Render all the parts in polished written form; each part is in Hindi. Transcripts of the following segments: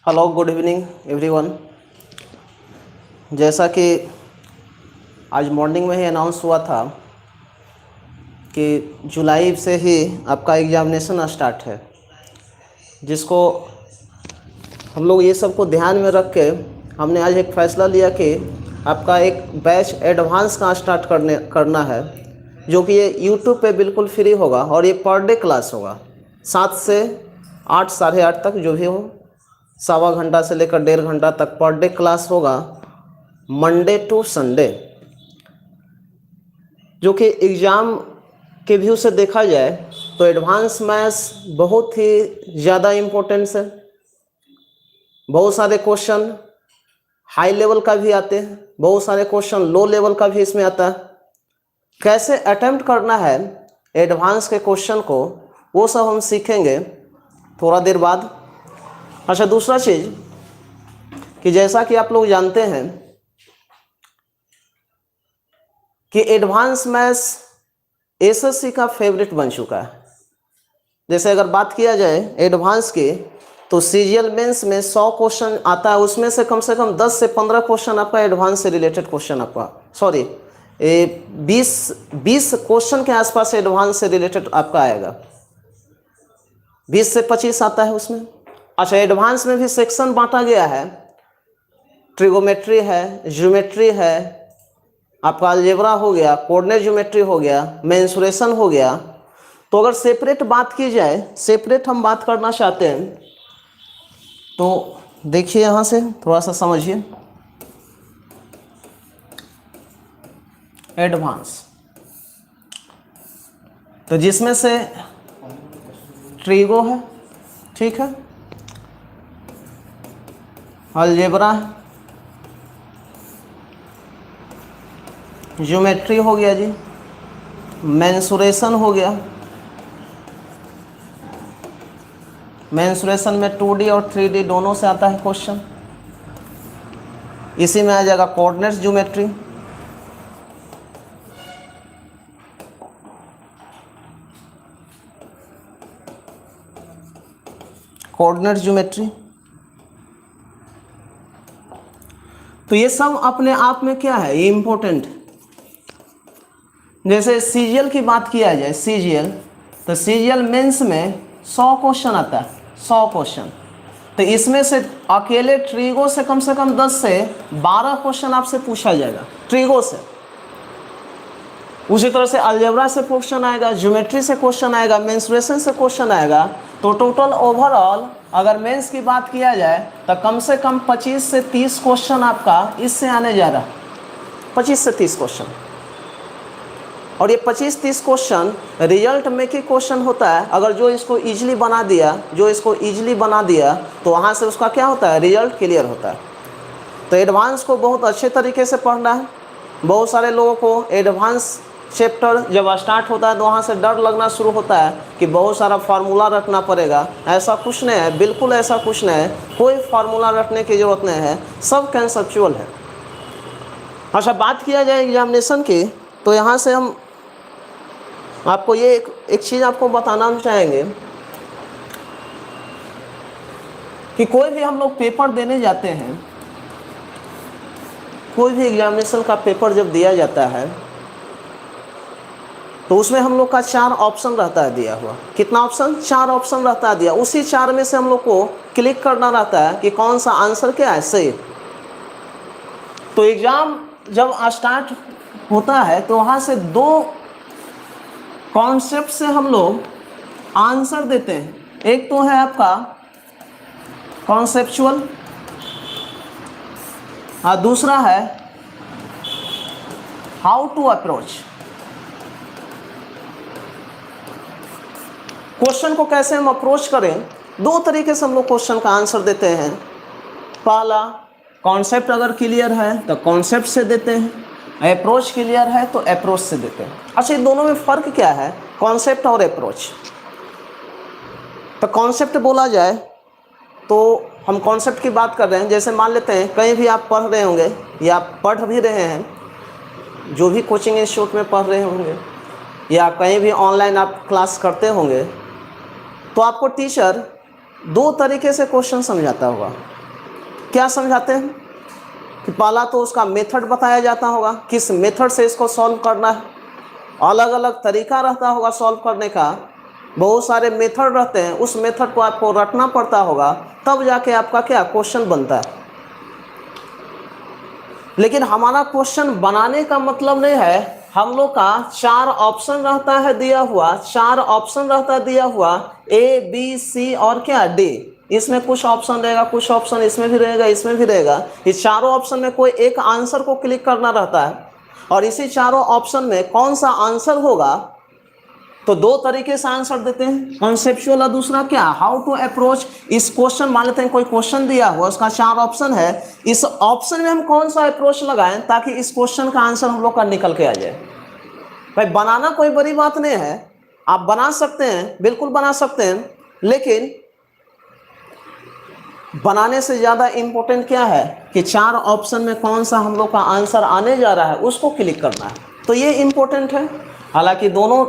Hello, good evening everyone. जैसा कि आज मॉर्निंग में ही अनाउंस हुआ था कि जुलाई से ही आपका एग्ज़ामिनेशन स्टार्ट है, जिसको हम लोग ये सबको ध्यान में रख के हमने आज एक फ़ैसला लिया कि आपका एक बैच एडवांस का स्टार्ट करना है, जो कि ये यूट्यूब पे बिल्कुल फ्री होगा और ये पर डे क्लास होगा 7 से 8 साढ़े 8 तक, जो भी हो, सवा घंटा से लेकर 1.5 घंटा तक पर डे क्लास होगा, मंडे टू संडे। जो कि एग्ज़ाम के व्यू से देखा जाए तो एडवांस मैथ्स बहुत ही ज़्यादा इम्पोर्टेंस है। बहुत सारे क्वेश्चन हाई लेवल का भी आते हैं, बहुत सारे क्वेश्चन लो लेवल का भी इसमें आता है। कैसे अटेम्प्ट करना है एडवांस के क्वेश्चन को, वो सब हम सीखेंगे थोड़ा देर बाद। अच्छा, दूसरा चीज़ कि जैसा कि आप लोग जानते हैं कि एडवांस मैथ्स एसएससी का फेवरेट बन चुका है। जैसे अगर बात किया जाए एडवांस की, तो सीजीएल मेंस में 100 क्वेश्चन आता है, उसमें से कम 10 से 15 क्वेश्चन आपका एडवांस से रिलेटेड क्वेश्चन आपका, सॉरी 20 क्वेश्चन के आसपास एडवांस से रिलेटेड आपका आएगा, 20 से 25 आता है उसमें। अच्छा, एडवांस में भी सेक्शन बांटा गया है, ट्रिगोमेट्री है, ज्योमेट्री है, आपका अलजेब्रा हो गया, कोऑर्डिनेट ज्योमेट्री हो गया, मेंसुरेशन हो गया। तो अगर सेपरेट बात की जाए, सेपरेट हम बात करना चाहते हैं, तो देखिए यहाँ से थोड़ा सा समझिए। एडवांस तो जिसमें से ट्रिगो है, ठीक है, अलजेब्रा है, ज्योमेट्री हो गया जी, मेंसुरेशन हो गया, मेंसुरेशन में 2D और 3D दोनों से आता है क्वेश्चन। इसी में आ जाएगा कोऑर्डिनेट्स ज्योमेट्री, कोऑर्डिनेट्स ज्योमेट्री। तो ये सब अपने आप में क्या है, ये इंपॉर्टेंट। जैसे सीजीएल की बात किया जाए, सीजीएल, तो सीजीएल मेंस में 100 क्वेश्चन आता है, 100 क्वेश्चन। तो इसमें से अकेले ट्रिगो से कम 10 से 12 क्वेश्चन आपसे पूछा जाएगा, ट्रिगो से। उसी तरह से अलजेब्रा से क्वेश्चन आएगा, ज्योमेट्री से क्वेश्चन आएगा, मेंसुरेशन से क्वेश्चन आएगा। तो टोटल ओवरऑल अगर मेंस की बात किया जाए तो कम से कम 25 से 30 क्वेश्चन आपका इससे आने जा रहा है, 25 से 30 क्वेश्चन। और ये 25-30 क्वेश्चन रिजल्ट में की क्वेश्चन होता है। अगर जो इसको इजीली बना दिया, तो वहाँ से उसका क्या होता है, रिजल्ट क्लियर होता है। तो एडवांस को बहुत अच्छे तरीके से पढ़ना है। बहुत सारे लोगों को एडवांस चैप्टर जब स्टार्ट होता है तो वहाँ से डर लगना शुरू होता है कि बहुत सारा फार्मूला रटना पड़ेगा। ऐसा कुछ नहीं है, बिल्कुल ऐसा कुछ नहीं है, कोई फार्मूला रटने की ज़रूरत नहीं है, सब कंसेप्चुअल है। अच्छा, बात किया जाए एग्जामिनेशन की, तो यहाँ से हम आपको ये एक चीज़ आपको बताना चाहेंगे कि कोई भी हम लोग पेपर देने जाते हैं, कोई भी एग्जामिनेशन का पेपर जब दिया जाता है, तो उसमें हम लोग का 4 ऑप्शन रहता है दिया हुआ। कितना ऑप्शन? 4 ऑप्शन रहता है दिया। उसी 4 में से हम लोग को क्लिक करना रहता है कि कौन सा आंसर क्या है, सही। तो एग्जाम जब स्टार्ट होता है तो वहाँ से 2 कॉन्सेप्ट से हम लोग आंसर देते हैं। एक तो है आपका कॉन्सेप्चुअल और दूसरा है हाउ टू अप्रोच। क्वेश्चन को कैसे हम अप्रोच करें, 2 तरीके से हम लोग क्वेश्चन का आंसर देते हैं। पहला, कॉन्सेप्ट अगर क्लियर है तो कॉन्सेप्ट से देते हैं, अप्रोच क्लियर है तो अप्रोच से देते हैं। अच्छा, ये दोनों में फ़र्क क्या है, कॉन्सेप्ट और अप्रोच? तो कॉन्सेप्ट बोला जाए तो हम कॉन्सेप्ट की बात कर रहे हैं। जैसे मान लेते हैं कहीं भी आप पढ़ रहे होंगे या आप पढ़ भी रहे हैं, जो भी कोचिंग इंस्टीट्यूट में पढ़ रहे होंगे या कहीं भी ऑनलाइन आप क्लास करते होंगे, तो आपको टीचर 2 तरीके से क्वेश्चन समझाता होगा। क्या समझाते हैं कि पहला तो उसका मेथड बताया जाता होगा, किस मेथड से इसको सॉल्व करना है, अलग अलग तरीका रहता होगा सॉल्व करने का, बहुत सारे मेथड रहते हैं, उस मेथड को आपको रटना पड़ता होगा, तब जाके आपका क्या क्वेश्चन बनता है। लेकिन हमारा क्वेश्चन बनाने का मतलब नहीं है, हम लोग का 4 ऑप्शन रहता है दिया हुआ, 4 ऑप्शन रहता है दिया हुआ, ए बी सी और क्या डी। इसमें कुछ ऑप्शन रहेगा, कुछ ऑप्शन इसमें भी रहेगा, इसमें भी रहेगा। इस चारों ऑप्शन में कोई एक आंसर को क्लिक करना रहता है, और इसी चारों ऑप्शन में कौन सा आंसर होगा, तो 2 तरीके से आंसर देते हैं, कॉन्सेप्चुअल और दूसरा क्या, हाउ टू अप्रोच। इस क्वेश्चन मान लेते हैं कोई क्वेश्चन दिया हुआ, उसका 4 ऑप्शन है, इस ऑप्शन में हम कौन सा अप्रोच लगाएं ताकि इस क्वेश्चन का आंसर हम लोग का निकल के आ जाए। भाई बनाना कोई बड़ी बात नहीं है, आप बना सकते हैं, बिल्कुल बना सकते हैं, लेकिन बनाने से ज़्यादा इम्पोर्टेंट क्या है कि 4 ऑप्शन में कौन सा हम लोग का आंसर आने जा रहा है उसको क्लिक करना है, तो ये इम्पोर्टेंट है। हालांकि दोनों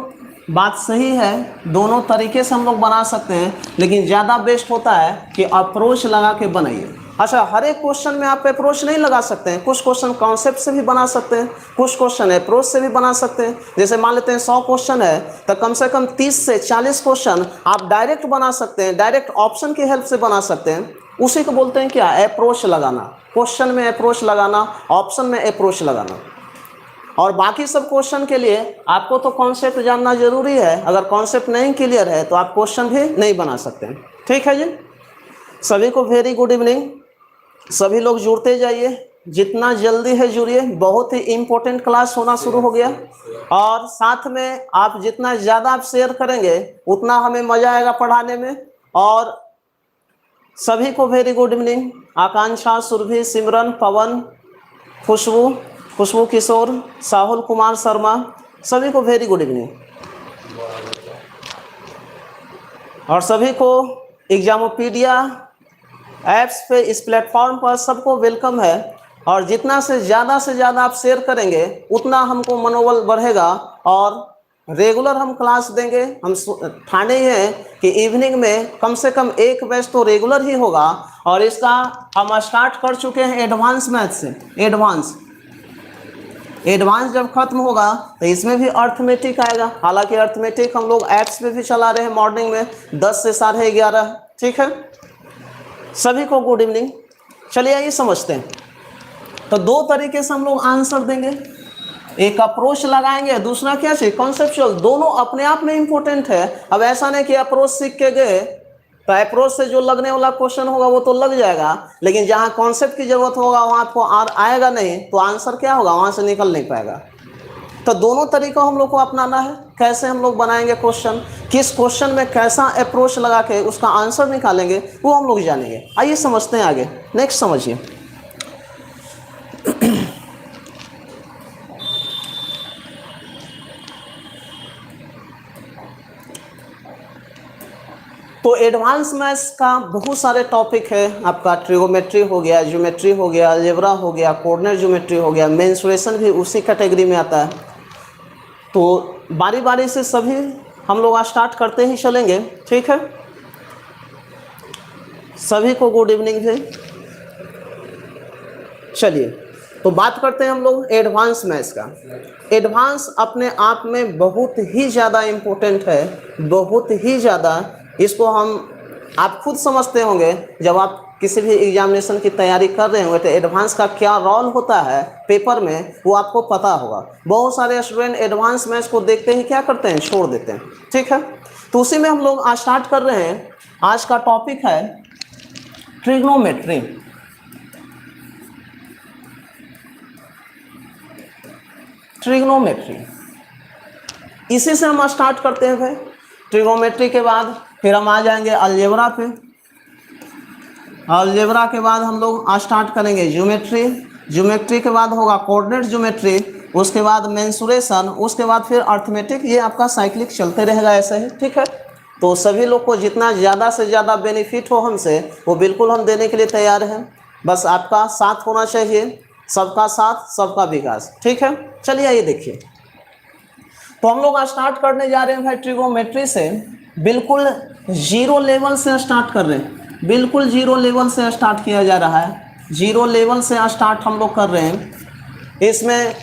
बात सही है, दोनों तरीके से हम लोग बना सकते हैं, लेकिन ज़्यादा बेस्ट होता है कि अप्रोच लगा के बनाइए। अच्छा, हर एक क्वेश्चन में आप अप्रोच नहीं लगा सकते हैं, कुछ क्वेश्चन कॉन्सेप्ट से भी बना सकते हैं, कुछ क्वेश्चन अप्रोच से भी बना सकते हैं। जैसे मान लेते हैं 100 क्वेश्चन है तो कम से कम 30 से 40 क्वेश्चन आप डायरेक्ट बना सकते हैं, डायरेक्ट ऑप्शन की हेल्प से बना सकते हैं। उसी को बोलते हैं क्या, अप्रोच लगाना। क्वेश्चन में अप्रोच लगाना, ऑप्शन में अप्रोच लगाना। और बाकी सब क्वेश्चन के लिए आपको तो कॉन्सेप्ट जानना जरूरी है, अगर कॉन्सेप्ट नहीं क्लियर है तो आप क्वेश्चन भी नहीं बना सकते। ठीक है जी, सभी को वेरी गुड इवनिंग। सभी लोग जुड़ते जाइए, जितना जल्दी है जुड़िए, बहुत ही इम्पोर्टेंट क्लास होना शुरू हो गया। और साथ में आप जितना ज़्यादा आप शेयर करेंगे उतना हमें मज़ा आएगा पढ़ाने में। और सभी को वेरी गुड इवनिंग। आकांक्षा, सुरभि, सिमरन, पवन, खुशबू किशोर, साहुल कुमार शर्मा, सभी को वेरी गुड इवनिंग। और सभी को एग्जामोपीडिया ऐप्स पे, इस प्लेटफॉर्म पर सबको वेलकम है। और जितना से ज़्यादा आप शेयर करेंगे उतना हमको मनोबल बढ़ेगा, और रेगुलर हम क्लास देंगे। हम ठाने हैं कि इवनिंग में कम से कम एक बैच तो रेगुलर ही होगा। और इसका हम स्टार्ट कर चुके हैं एडवांस मैथ से। एडवांस जब खत्म होगा तो इसमें भी अर्थमेटिक आएगा। हालांकि अर्थमेटिक हम लोग ऐप्स पे भी चला रहे हैं मॉर्निंग में 10 से 11:30। ठीक है, सभी को गुड इवनिंग। चलिए आइए समझते हैं। तो 2 तरीके से हम लोग आंसर देंगे, एक अप्रोच लगाएंगे, दूसरा क्या चाहिए, कॉन्सेप्चुअल। दोनों अपने आप में इंपॉर्टेंट है। अब ऐसा नहीं कि अप्रोच सीख के गए तो अप्रोच से जो लगने वाला क्वेश्चन होगा वो तो लग जाएगा, लेकिन जहाँ कॉन्सेप्ट की जरूरत होगा वहाँ आपको आएगा नहीं, तो आंसर क्या होगा, वहाँ से निकल नहीं पाएगा। तो दोनों तरीका हम लोग को अपनाना है। कैसे हम लोग बनाएंगे क्वेश्चन, किस क्वेश्चन में कैसा अप्रोच लगा के उसका आंसर निकालेंगे, वो हम लोग जानेंगे। आइए समझते हैं आगे। नेक्स्ट समझिए। तो एडवांस मैथ्स का बहुत सारे टॉपिक है। आपका ट्रिगोमेट्री हो गया, ज्योमेट्री हो गया, अलजेब्रा हो गया, कोऑर्डिनेट ज्योमेट्री हो गया, मेंसुरेशन भी उसी कैटेगरी में आता है। तो बारी बारी से सभी हम लोग स्टार्ट करते ही चलेंगे। ठीक है, सभी को गुड इवनिंग है। चलिए तो बात करते हैं हम लोग एडवांस मैथ्स का। एडवांस अपने आप में बहुत ही ज़्यादा इम्पोर्टेंट है, बहुत ही ज़्यादा। इसको आप खुद समझते होंगे, जब आप किसी भी एग्जामिनेशन की तैयारी कर रहे होंगे तो एडवांस का क्या रोल होता है पेपर में, वो आपको पता होगा। बहुत सारे स्टूडेंट एडवांस मैथ्स को देखते ही क्या करते हैं, छोड़ देते हैं। ठीक है, तो उसी में हम लोग आज स्टार्ट कर रहे हैं। आज का टॉपिक है ट्रिग्नोमेट्री। ट्रिग्नोमेट्री इसी से हम स्टार्ट करते हैं भाई। ट्रिग्नोमेट्री के बाद फिर हम आ जाएंगे अलजेब्रा पे। अलजेब्रा के बाद हम लोग स्टार्ट करेंगे ज्योमेट्री। ज्योमेट्री के बाद होगा कोऑर्डिनेट ज्योमेट्री, उसके बाद मेंसुरेशन, उसके बाद फिर अर्थमेटिक। ये आपका साइक्लिक चलते रहेगा ऐसे ही। ठीक है, तो सभी लोग को जितना ज़्यादा से ज़्यादा बेनिफिट हो हमसे, वो बिल्कुल हम देने के लिए तैयार हैं। बस आपका साथ होना चाहिए, सबका साथ सबका विकास। ठीक है, चलिए आइए देखिए। तो हम लोग स्टार्ट करने जा रहे हैं भाई ट्रिगोमेट्री से। बिल्कुल 0 लेवल से स्टार्ट कर रहे हैं, बिल्कुल 0 लेवल से स्टार्ट किया जा रहा है। जीरो लेवल से स्टार्ट हम लोग कर रहे हैं। इसमें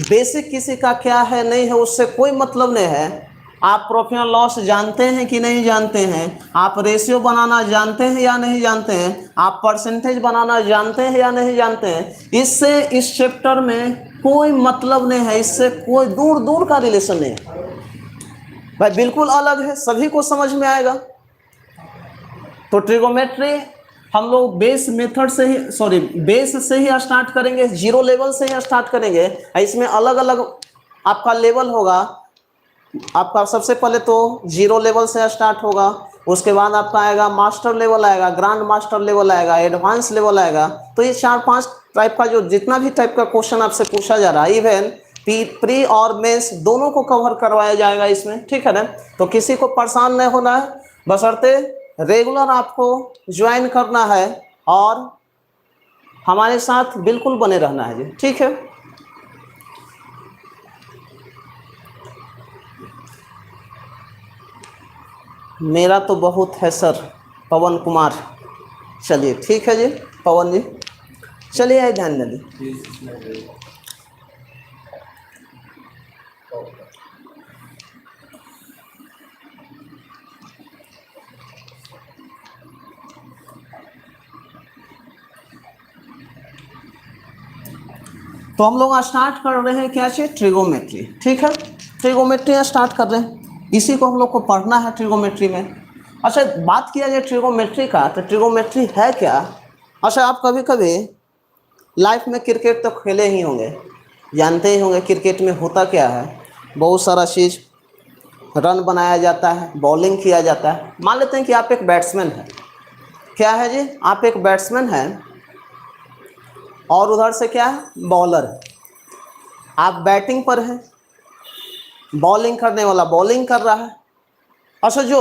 बेसिक किसी का क्या है नहीं है उससे कोई मतलब नहीं है। आप प्रॉफिट एंड लॉस जानते हैं कि नहीं जानते हैं, आप रेशियो बनाना जानते हैं या नहीं जानते हैं, आप परसेंटेज बनाना जानते हैं या नहीं जानते हैं, इससे इस चैप्टर में कोई मतलब नहीं है, इससे कोई दूर दूर का रिलेशन नहीं है भाई, बिल्कुल अलग है, सभी को समझ में आएगा। तो ट्रिगोमेट्री हम लोग बेस मेथड से ही बेस से ही स्टार्ट करेंगे, जीरो लेवल से ही स्टार्ट करेंगे। इसमें अलग अलग आपका लेवल होगा। आपका सबसे पहले तो जीरो लेवल से स्टार्ट होगा, उसके बाद आपका आएगा मास्टर लेवल आएगा, ग्रांड मास्टर लेवल आएगा, एडवांस लेवल आएगा। तो ये 4-5 टाइप का जो जितना भी टाइप का क्वेश्चन आपसे पूछा जा रहा है, इवन प्री और मेंस दोनों को कवर करवाया जाएगा इसमें, ठीक है ना। तो किसी को परेशान नहीं होना है, बशर्ते रेगुलर आपको ज्वाइन करना है और हमारे साथ बिल्कुल बने रहना है जी, ठीक है। मेरा तो बहुत है सर, पवन कुमार। चलिए ठीक है जी पवन जी, चलिए आइए ध्यान दीजिए। तो हम लोग स्टार्ट कर रहे हैं क्या चीज, ट्रिगोमेट्री, ठीक है। ट्रिगोमेट्री स्टार्ट कर रहे हैं, इसी को हम लोग को पढ़ना है ट्रिगोमेट्री में। अच्छा बात किया जाए ट्रिगोमेट्री का, तो ट्रिगोमेट्री है क्या। अच्छा आप कभी कभी लाइफ में क्रिकेट तो खेले ही होंगे, जानते ही होंगे क्रिकेट में होता क्या है। बहुत सारा चीज़, रन बनाया जाता है, बॉलिंग किया जाता है। मान लेते हैं कि आप एक बैट्समैन हैं, क्या है जी, आप एक बैट्समैन हैं और उधर से क्या है, बॉलर है। आप बैटिंग पर हैं, बॉलिंग करने वाला बॉलिंग कर रहा है। अच्छा जो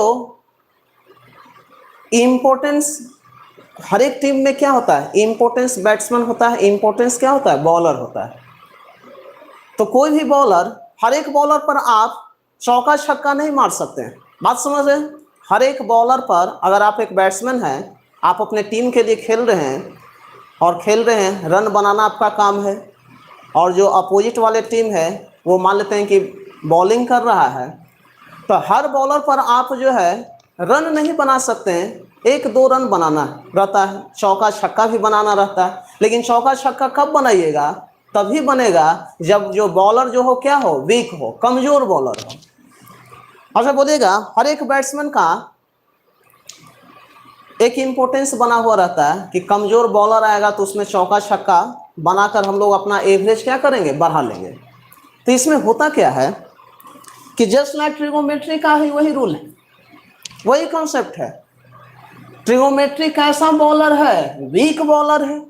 इम्पोर्टेंस हर एक टीम में क्या होता है, इम्पोर्टेंस बैट्समैन होता है, इम्पोर्टेंस क्या होता है, बॉलर होता है। तो कोई भी बॉलर, हर एक बॉलर पर आप चौका छक्का नहीं मार सकते हैं, बात समझ रहे हैं। हर एक बॉलर पर, अगर आप एक बैट्समैन हैं, आप अपने टीम के लिए खेल रहे हैं और खेल रहे हैं, रन बनाना आपका काम है, और जो अपोजिट वाले टीम है वो मान लेते हैं कि बॉलिंग कर रहा है, तो हर बॉलर पर आप जो है रन नहीं बना सकते हैं, 1-2 रन बनाना रहता है, चौका छक्का भी बनाना रहता है। लेकिन चौका छक्का कब बनाइएगा, तभी बनेगा जब जो बॉलर जो हो क्या हो, वीक हो, कमजोर बॉलर हो। अच्छा बोलिएगा, हर एक बैट्समैन का एक इम्पोर्टेंस बना हुआ रहता है कि कमजोर बॉलर आएगा तो उसमें चौका छक्का बनाकर हम लोग अपना एवरेज क्या करेंगे, बढ़ा लेंगे। तो इसमें होता क्या है कि जस्ट लाइक ट्रिगोमेट्री का ही वही रूल है, वही कॉन्सेप्ट है। ट्रिगोमेट्री कैसा बॉलर है, वीक बॉलर है।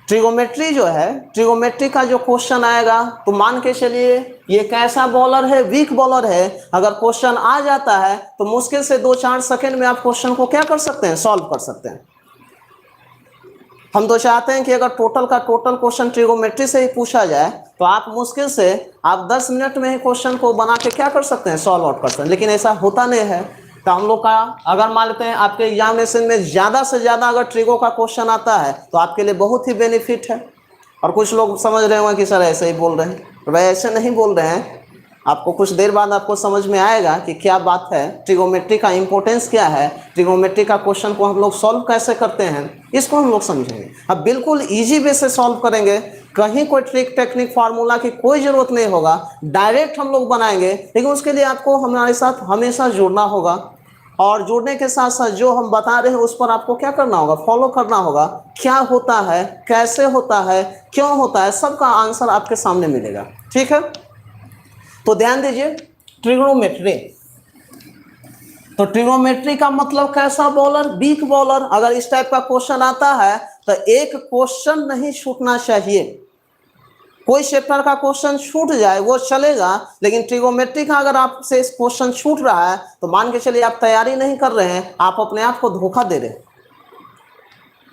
ट्रिगोमेट्री जो है, ट्रिगोमेट्री का जो क्वेश्चन आएगा तो मान के चलिए ये कैसा बॉलर है, वीक बॉलर है। अगर क्वेश्चन आ जाता है तो मुश्किल से 2-4 सेकंड में आप क्वेश्चन को क्या कर सकते हैं, सॉल्व कर सकते हैं। हम तो चाहते हैं कि अगर टोटल का टोटल क्वेश्चन ट्रिगोमेट्री से ही पूछा जाए तो आप मुश्किल से आप 10 मिनट में ही क्वेश्चन को बना के क्या कर सकते हैं, सॉल्व आउट कर सकते हैं। लेकिन ऐसा होता नहीं है। तो हम लोग का अगर मान लेते हैं आपके एग्जामिनेशन में ज़्यादा से ज़्यादा अगर ट्रिगो का क्वेश्चन आता है तो आपके लिए बहुत ही बेनिफिट है। और कुछ लोग समझ रहे होंगे कि सर ऐसे ही बोल रहे हैं, तो वह ऐसे नहीं बोल रहे हैं। आपको कुछ देर बाद आपको समझ में आएगा कि क्या बात है, ट्रिगोमेट्री का इंपॉर्टेंस क्या है, ट्रिगोमेट्री का क्वेश्चन को हम लोग सॉल्व कैसे करते हैं, इसको हम लोग समझेंगे। अब बिल्कुल इजी वे से सॉल्व करेंगे, कहीं कोई ट्रिक टेक्निक फार्मूला की कोई ज़रूरत नहीं होगा, डायरेक्ट हम लोग बनाएंगे। लेकिन उसके लिए आपको हमारे साथ हमेशा जुड़ना होगा, और जुड़ने के साथ साथ जो हम बता रहे हैं उस पर आपको क्या करना होगा, फॉलो करना होगा। क्या होता है, कैसे होता है, क्यों होता है, सबका आंसर आपके सामने मिलेगा, ठीक है। तो ध्यान दीजिए, ट्रिग्नोमेट्री, तो ट्रिग्नोमेट्री का मतलब कैसा बॉलर, वीक बॉलर। अगर इस टाइप का क्वेश्चन आता है तो एक क्वेश्चन नहीं छूटना चाहिए। कोई चैप्टर का क्वेश्चन छूट जाए वो चलेगा, लेकिन ट्रिग्नोमेट्री का अगर आपसे क्वेश्चन छूट रहा है तो मान के चलिए आप तैयारी नहीं कर रहे हैं, आप अपने आप को धोखा दे रहे हैं।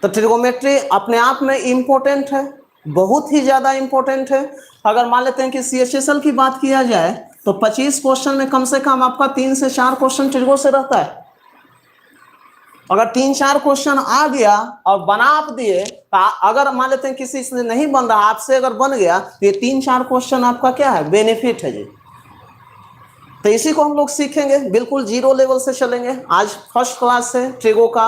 तो ट्रिग्नोमेट्री अपने आप में इम्पोर्टेंट है, बहुत ही ज़्यादा इम्पोर्टेंट है। अगर मान लेते हैं कि CHSL की बात किया जाए तो 25 क्वेश्चन में कम से कम आपका 3 से 4 क्वेश्चन ट्रिगो से रहता है। अगर 3-4 क्वेश्चन आ गया और बना आप दिए, तो अगर मान लेते हैं किसी से नहीं बन रहा, आपसे अगर बन गया, तो ये 3-4 क्वेश्चन आपका क्या है, बेनिफिट है जी। तो इसी को हम लोग सीखेंगे, बिल्कुल जीरो लेवल से चलेंगे। आज फर्स्ट क्लास है ट्रिगो का,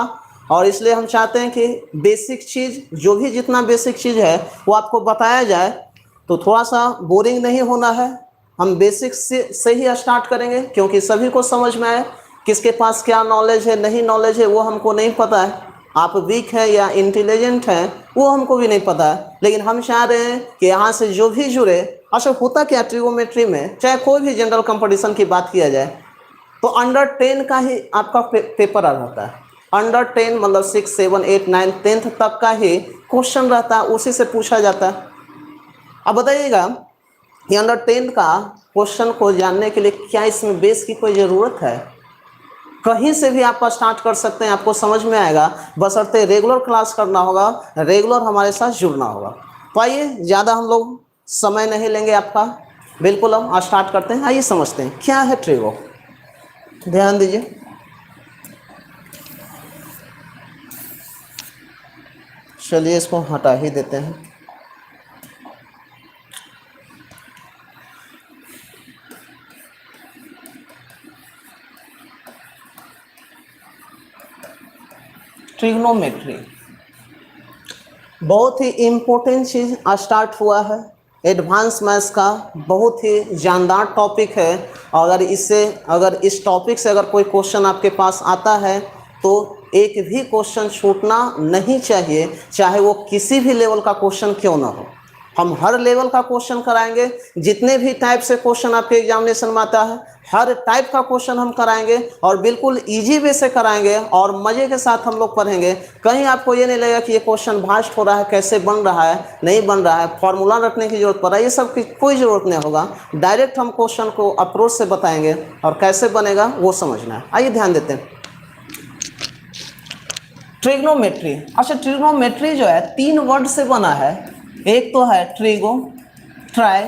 और इसलिए हम चाहते हैं कि बेसिक चीज, जो भी जितना बेसिक चीज है वो आपको बताया जाए, तो थोड़ा सा बोरिंग नहीं होना है। हम बेसिक से ही स्टार्ट करेंगे, क्योंकि सभी को समझ में आए। किसके पास क्या नॉलेज है, नहीं नॉलेज है, वो हमको नहीं पता है। आप वीक हैं या इंटेलिजेंट हैं, वो हमको भी नहीं पता है, लेकिन हम चाह रहे हैं कि यहाँ से जो भी जुड़े। अच्छा, होता क्या ट्रिगोमेट्री में, चाहे कोई भी जनरल कंपटीशन की बात किया जाए, तो अंडर 10 का ही आपका पेपर आ जाता है। अंडर 10 मतलब 6, 7, 8, 9, 10 तक का ही क्वेश्चन रहता है, उसी से पूछा जाता है। अब बताइएगा कि अंडर 10 का क्वेश्चन को जानने के लिए क्या इसमें बेस की कोई ज़रूरत है? कहीं से भी आप स्टार्ट कर सकते हैं, आपको समझ में आएगा, बशर्ते रेगुलर क्लास करना होगा, रेगुलर हमारे साथ जुड़ना होगा। तो आइए, ज़्यादा हम लोग समय नहीं लेंगे आपका, बिल्कुल हम स्टार्ट करते हैं। आइए समझते हैं क्या है ट्रिगो। ध्यान दीजिए, चलिए इसको हटा ही देते हैं। ट्रिग्नोमेट्री बहुत ही इम्पोर्टेंट चीज़ स्टार्ट हुआ है। एडवांस मैथ्स का बहुत ही जानदार टॉपिक है। अगर इस टॉपिक से अगर कोई क्वेश्चन आपके पास आता है, तो एक भी क्वेश्चन छूटना नहीं चाहिए, चाहे वो किसी भी लेवल का क्वेश्चन क्यों ना हो। हम हर लेवल का क्वेश्चन कराएंगे, जितने भी टाइप से क्वेश्चन आपके एग्जामिनेशन में आता है, हर टाइप का क्वेश्चन हम कराएंगे, और बिल्कुल इजी वे से कराएंगे, और मज़े के साथ हम लोग पढ़ेंगे। कहीं आपको ये नहीं लगेगा कि ये क्वेश्चन भास्ट हो रहा है, कैसे बन रहा है, नहीं बन रहा है, फॉर्मूला रखने की जरूरत पड़ रहा है, ये सब की कोई ज़रूरत नहीं होगा। डायरेक्ट हम क्वेश्चन को अप्रोच से बताएंगे, और कैसे बनेगा वो समझना है। आइए ध्यान देते हैं। ट्रिग्नोमेट्री, अच्छा ट्रिग्नोमेट्री जो है 3 वर्ड से बना है। एक तो है ट्रिगो, ट्राई,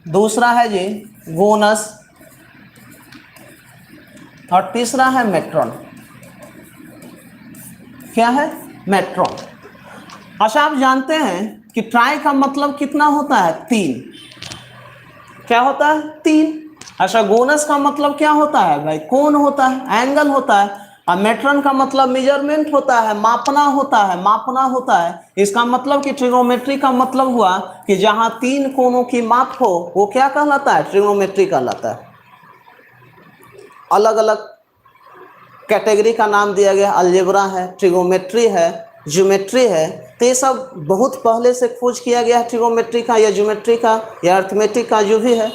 दूसरा है जी गोनस, और तीसरा है मेट्रॉन। क्या है? मेट्रॉन। अच्छा, आप जानते हैं कि ट्राई का मतलब कितना होता है? 3। क्या होता है? 3। अच्छा, गोनस का मतलब क्या होता है भाई? कोण होता है, एंगल होता है। और मेट्रॉन का मतलब मेजरमेंट होता है, मापना होता है, मापना होता है। इसका मतलब कि ट्रिग्नोमेट्री का मतलब हुआ कि जहां 3 कोणों की माप हो, वो क्या कहलाता है? ट्रिग्नोमेट्री कहलाता है। अलग अलग कैटेगरी का नाम दिया गया, अलजेब्रा है, ट्रिग्नोमेट्री है, ज्योमेट्री है। तो ये सब बहुत पहले से खोज किया गया है, ट्रिग्नोमेट्री का या ज्योमेट्री का या अर्थमेटिक का जो भी है।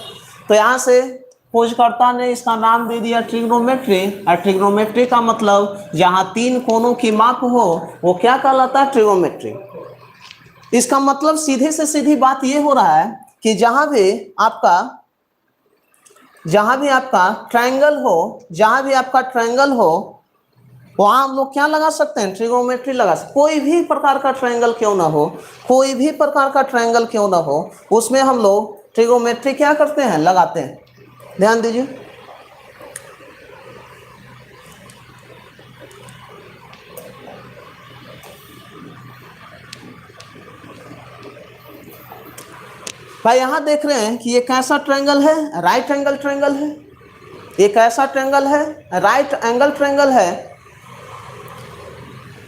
तो यहाँ से खोजकर्ता ने इसका नाम दे दिया ट्रिग्नोमेट्री। और ट्रिग्नोमेट्री का मतलब जहाँ 3 कोणों की माप हो, वो क्या कहलाता है? ट्रिग्नोमेट्री। इसका मतलब सीधे से सीधी बात ये हो रहा है कि जहाँ भी आपका ट्रायंगल हो, वहाँ हम लोग क्या लगा सकते हैं? ट्रिग्नोमेट्री लगा सकते। कोई भी प्रकार का ट्रायंगल क्यों ना हो, उसमें हम लोग ट्रिग्नोमेट्री क्या करते हैं? लगाते हैं। ध्यान दीजिए, भाई यहाँ देख रहे हैं कि ये कैसा ट्रायंगल है? राइट एंगल ट्रायंगल है। ये कैसा ट्रायंगल है? राइट एंगल ट्रायंगल है।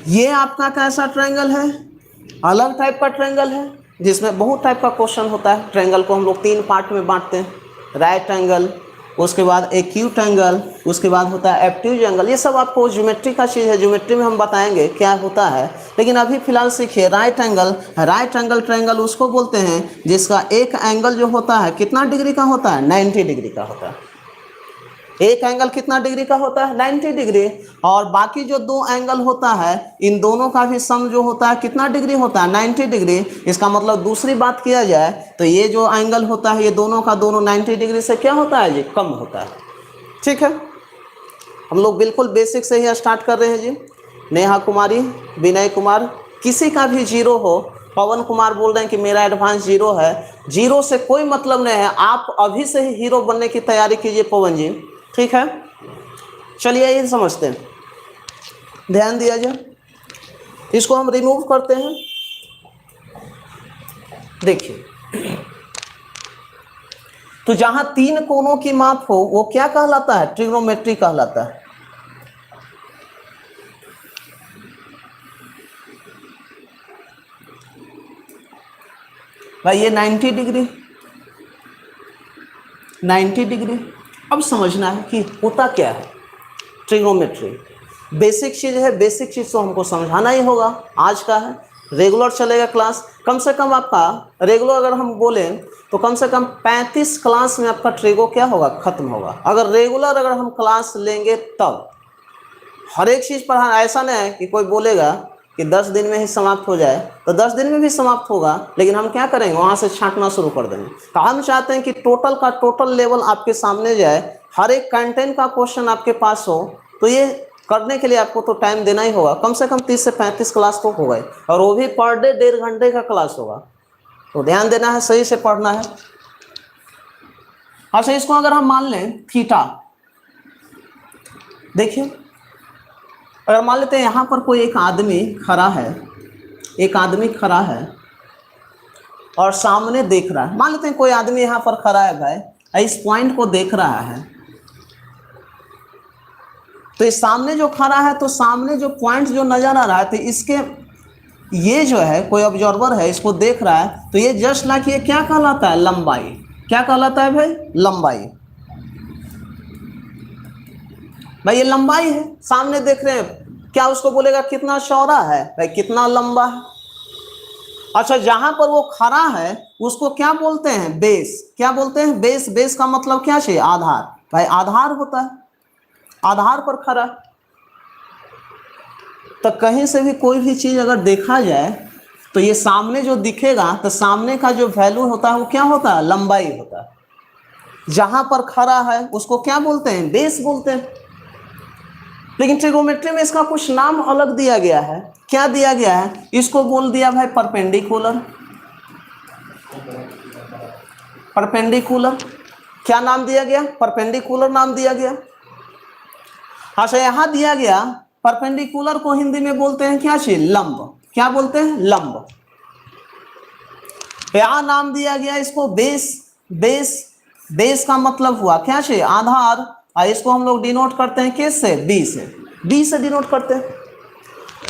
ये आपका कैसा ट्रायंगल है? अलग टाइप का ट्रायंगल है, जिसमें बहुत टाइप का क्वेश्चन होता है। ट्रायंगल को हम लोग 3 पार्ट में बांटते हैं, राइट एंगल, उसके बाद एक्यूट एंगल, उसके बाद होता है एब्ट्यूज एंगल। ये सब आपको ज्योमेट्री का चीज़ है, ज्योमेट्री में हम बताएंगे क्या होता है। लेकिन अभी फिलहाल सीखिए right angle. Right angle triangle उसको बोलते हैं जिसका एक एंगल जो होता है कितना डिग्री का होता है? 90 डिग्री का होता है। एक एंगल कितना डिग्री का होता है? 90 डिग्री। और बाकी जो 2 एंगल होता है, इन दोनों का भी सम जो होता है कितना डिग्री होता है? 90 डिग्री। इसका मतलब दूसरी बात किया जाए तो ये जो एंगल होता है, ये दोनों का दोनों 90 डिग्री से क्या होता है जी? कम होता है। ठीक है, हम लोग बिल्कुल बेसिक से ही स्टार्ट कर रहे हैं जी। नेहा कुमारी, विनय कुमार, किसी का भी 0 हो। पवन कुमार बोल रहे हैं कि मेरा एडवांस 0 है। 0 से कोई मतलब नहीं है, आप अभी से ही हीरो बनने की तैयारी कीजिए पवन जी। ठीक है, चलिए ये समझते हैं। ध्यान दिया जाए, इसको हम रिमूव करते हैं। देखिए, तो जहां 3 कोणों की माप हो वो क्या कहलाता है? ट्रिग्नोमेट्री कहलाता है। भाई ये 90 डिग्री, 90 डिग्री। अब समझना है कि होता क्या है ट्रिग्नोमेट्री। बेसिक चीज है, बेसिक चीज तो हमको समझाना ही होगा। आज का है, रेगुलर चलेगा क्लास। कम से कम आपका रेगुलर अगर हम बोलें तो कम से कम 35 क्लास में आपका ट्रिगो क्या होगा? खत्म होगा। अगर रेगुलर अगर हम क्लास लेंगे तब हर एक चीज पढ़ाना। ऐसा नहीं है कि कोई बोलेगा कि 10 दिन में ही समाप्त हो जाए, तो 10 दिन में भी समाप्त होगा, लेकिन हम क्या करेंगे? वहां से छांटना शुरू कर देंगे। तो हम चाहते हैं कि टोटल का टोटल लेवल आपके सामने जाए, हर एक कंटेंट का क्वेश्चन आपके पास हो। तो ये करने के लिए आपको तो टाइम देना ही होगा, कम से कम 30 से 35 क्लास तो होगा ही, और वो भी पर डे 1.5 घंटे का क्लास होगा। तो ध्यान देना है, सही से पढ़ना है। अच्छा, इसको अगर हम मान लें थीटा, देखिए अगर मान लेते हैं यहां पर कोई एक आदमी खड़ा है, एक आदमी खड़ा है और सामने देख रहा है। मान लेते हैं कोई आदमी यहां पर खड़ा है भाई, इस पॉइंट को देख रहा है। तो इस सामने जो खड़ा है, तो सामने जो पॉइंट जो नजर आ रहा है, तो इसके ये जो है कोई ऑब्जर्वर है, इसको देख रहा है, तो ये जस्ट लाइक ये क्या कहलाता है? लंबाई। क्या कहलाता है भाई? लंबाई। भाई ये लंबाई है, सामने देख रहे हैं। क्या उसको बोलेगा कितना चौड़ा है? भाई कितना लंबा है। अच्छा, जहां पर वो खड़ा है उसको क्या बोलते हैं? बेस। क्या बोलते हैं? बेस। बेस का मतलब क्या चाहिए? आधार। भाई आधार होता है, आधार पर खड़ा। तो कहीं से भी कोई भी चीज अगर देखा जाए तो ये सामने जो दिखेगा, तो सामने का जो वैल्यू होता है वो क्या होता है? लंबाई होता है। जहां पर खड़ा है उसको क्या बोलते हैं? बेस बोलते हैं। लेकिन ट्रिगोमेट्री में इसका कुछ नाम अलग दिया गया है। क्या दिया गया है? इसको बोल दिया भाई परपेंडिकुलर। परपेंडिकुलर क्या नाम दिया गया? परपेंडिकुलर नाम दिया गया। अच्छा, यहां दिया गया परपेंडिकुलर को हिंदी में बोलते हैं क्या चीज? लंब। क्या बोलते हैं? लंब। यहां नाम दिया गया इसको बेस। बेस, बेस का मतलब हुआ क्या चीज? आधार। और इसको हम लोग डिनोट करते हैं किस से? बी से। बी से डिनोट करते हैं।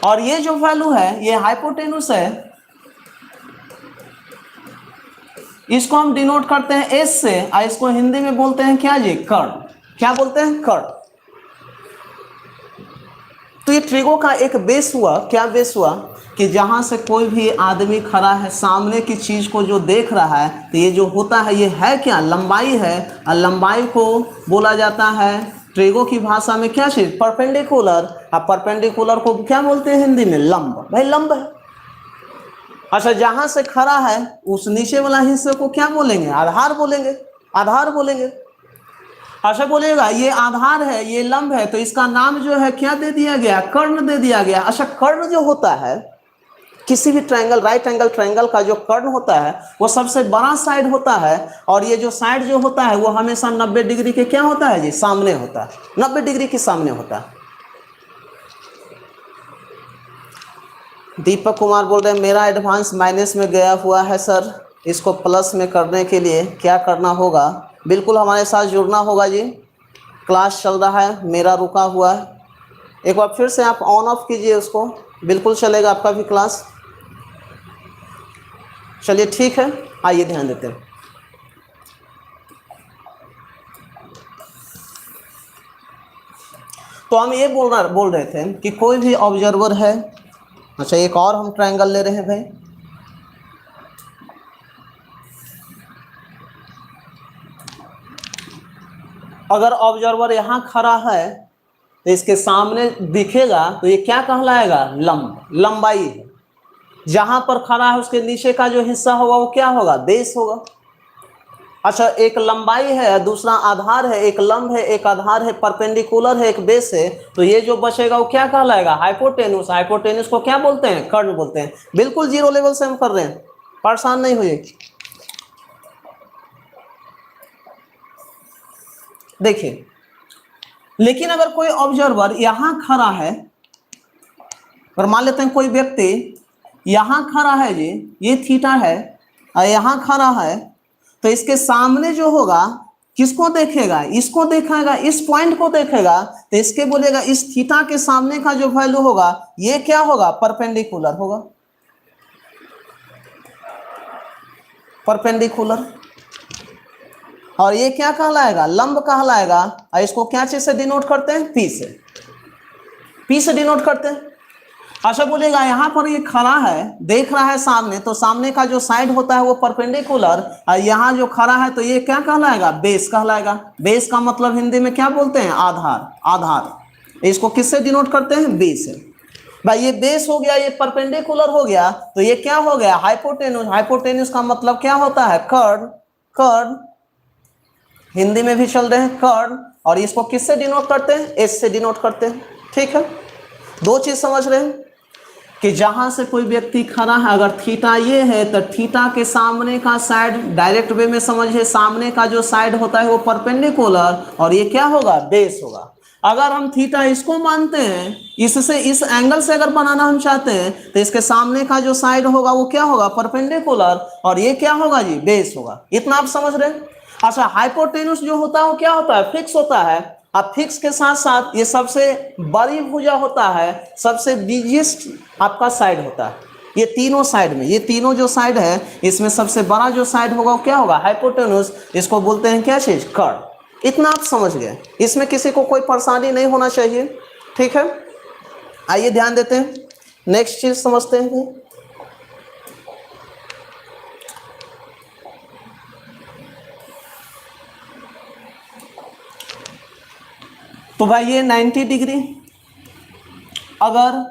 और ये जो वैल्यू है ये हाइपोटेन्यूस है, इसको हम डिनोट करते हैं एस से, और इसको हिंदी में बोलते हैं क्या जी? कर्ण। क्या बोलते हैं? कर्ण। तो ये ट्रिगो का एक बेस हुआ। क्या बेस हुआ? कि जहां से कोई भी आदमी खड़ा है, सामने की चीज को जो देख रहा है, तो ये जो होता है ये है क्या? लंबाई है। और लंबाई को बोला जाता है ट्रिगो की भाषा में क्या चीज? परपेंडिकुलर। और परपेंडिकुलर को क्या बोलते हैं हिंदी में? लंब। भाई लंब है। अच्छा, जहां से खड़ा है उस नीचे वाला हिस्से को क्या बोलेंगे? आधार बोलेंगे। आधार बोलेंगे। अच्छा, बोलेगा ये आधार है, ये लंब है, तो इसका नाम जो है क्या दे दिया गया? कर्ण दे दिया गया। अच्छा, कर्ण जो होता है किसी भी ट्रायंगल, राइट एंगल ट्रायंगल का जो कर्ण होता है वो सबसे बड़ा साइड होता है। और ये जो साइड जो होता है वो हमेशा 90 डिग्री के क्या होता है जी? सामने होता है। 90 डिग्री के सामने होता है। दीपक कुमार बोल रहे हैं मेरा एडवांस माइनस में गया हुआ है सर, इसको प्लस में करने के लिए क्या करना होगा? बिल्कुल हमारे साथ जुड़ना होगा जी। क्लास चल रहा है, मेरा रुका हुआ है। एक बार फिर से आप ऑन ऑफ कीजिए उसको, बिल्कुल चलेगा आपका भी क्लास। चलिए ठीक है, आइए ध्यान देते हैं। तो हम ये बोल रहे थे कि कोई भी ऑब्जर्वर है। अच्छा, एक और हम ट्रायंगल ले रहे हैं भाई। अगर ऑब्जर्वर यहाँ खड़ा है तो इसके सामने दिखेगा, तो ये क्या कहलाएगा? लंब। लंबाई है। जहां पर खड़ा है उसके नीचे का जो हिस्सा होगा वो क्या होगा? बेस होगा। अच्छा, एक लंबाई है, दूसरा आधार है, एक लंब है, एक आधार है, परपेंडिकुलर है, एक बेस है, तो ये जो बचेगा वो क्या कहलाएगा? हाइपोटेन्यूस। हाइपोटेन्यूस को क्या बोलते हैं? कर्ण बोलते हैं। बिल्कुल जीरो लेवल से हम कर रहे हैं, परेशान नहीं होइए। देखिए, लेकिन अगर कोई ऑब्जर्वर यहां खड़ा है और मान लेते हैं कोई व्यक्ति यहां खड़ा है जी, ये थीटा है और यहां खड़ा है, तो इसके सामने जो होगा किसको देखेगा, इसको देखेगा, इस पॉइंट को देखेगा, तो इसके बोलेगा इस थीटा के सामने का जो वैल्यू होगा ये क्या होगा, परपेंडिकुलर होगा, परपेंडिकुलर। और ये क्या कहलाएगा, लंब कहलाएगा। और इसको क्या चीज से डिनोट करते हैं, पी से, पी से डिनोट करते हैं। अच्छा बोलेगा यहाँ पर ये खड़ा है, देख रहा है सामने, तो सामने का जो साइड होता है वो परपेंडिकुलर, और यहाँ जो खड़ा है तो ये क्या कहलाएगा, बेस कहलाएगा। बेस का मतलब हिंदी में क्या बोलते हैं, आधार, आधार। इसको किससे डिनोट करते हैं, बी से। भाई ये बेस हो गया, ये परपेंडिकुलर हो गया, तो ये क्या हो गया, हाइपोटेन्यूज। हाइपोटेन्यूज का मतलब क्या होता है, कर्ड, कर्ड हिंदी में भी चल रहे हैं कर्ड। और इसको किससे डिनोट करते हैं, एस से डिनोट करते हैं। ठीक है, दो चीज समझ रहे हैं कि जहां से कोई व्यक्ति खड़ा है, अगर थीटा ये है तो थीटा के सामने का साइड, डायरेक्ट वे में समझिए, सामने का जो साइड होता है वो परपेंडिकुलर, और ये क्या होगा, बेस होगा। अगर हम थीटा इसको मानते हैं, इससे इस एंगल से अगर बनाना हम चाहते हैं, तो इसके सामने का जो साइड होगा वो क्या होगा, परपेंडिकुलर, और ये क्या होगा जी, बेस होगा। इतना आप समझ रहे हैं। अच्छा, हाइपोटेन्यूज जो होता है वो क्या होता है, फिक्स होता है। अब फिक्स के साथ साथ ये सबसे बड़ी भुजा होता है, सबसे बिगेस्ट आपका साइड होता है। ये तीनों साइड में, ये तीनों जो साइड है, इसमें सबसे बड़ा जो साइड होगा वो क्या होगा, हाइपोटेन्यूज। इसको बोलते हैं क्या चीज, कर्व। इतना आप समझ गए, इसमें किसी को कोई परेशानी नहीं होना चाहिए। ठीक है, आइए ध्यान देते हैं, नेक्स्ट चीज समझते हैं। तो भाई ये 90 डिग्री, अगर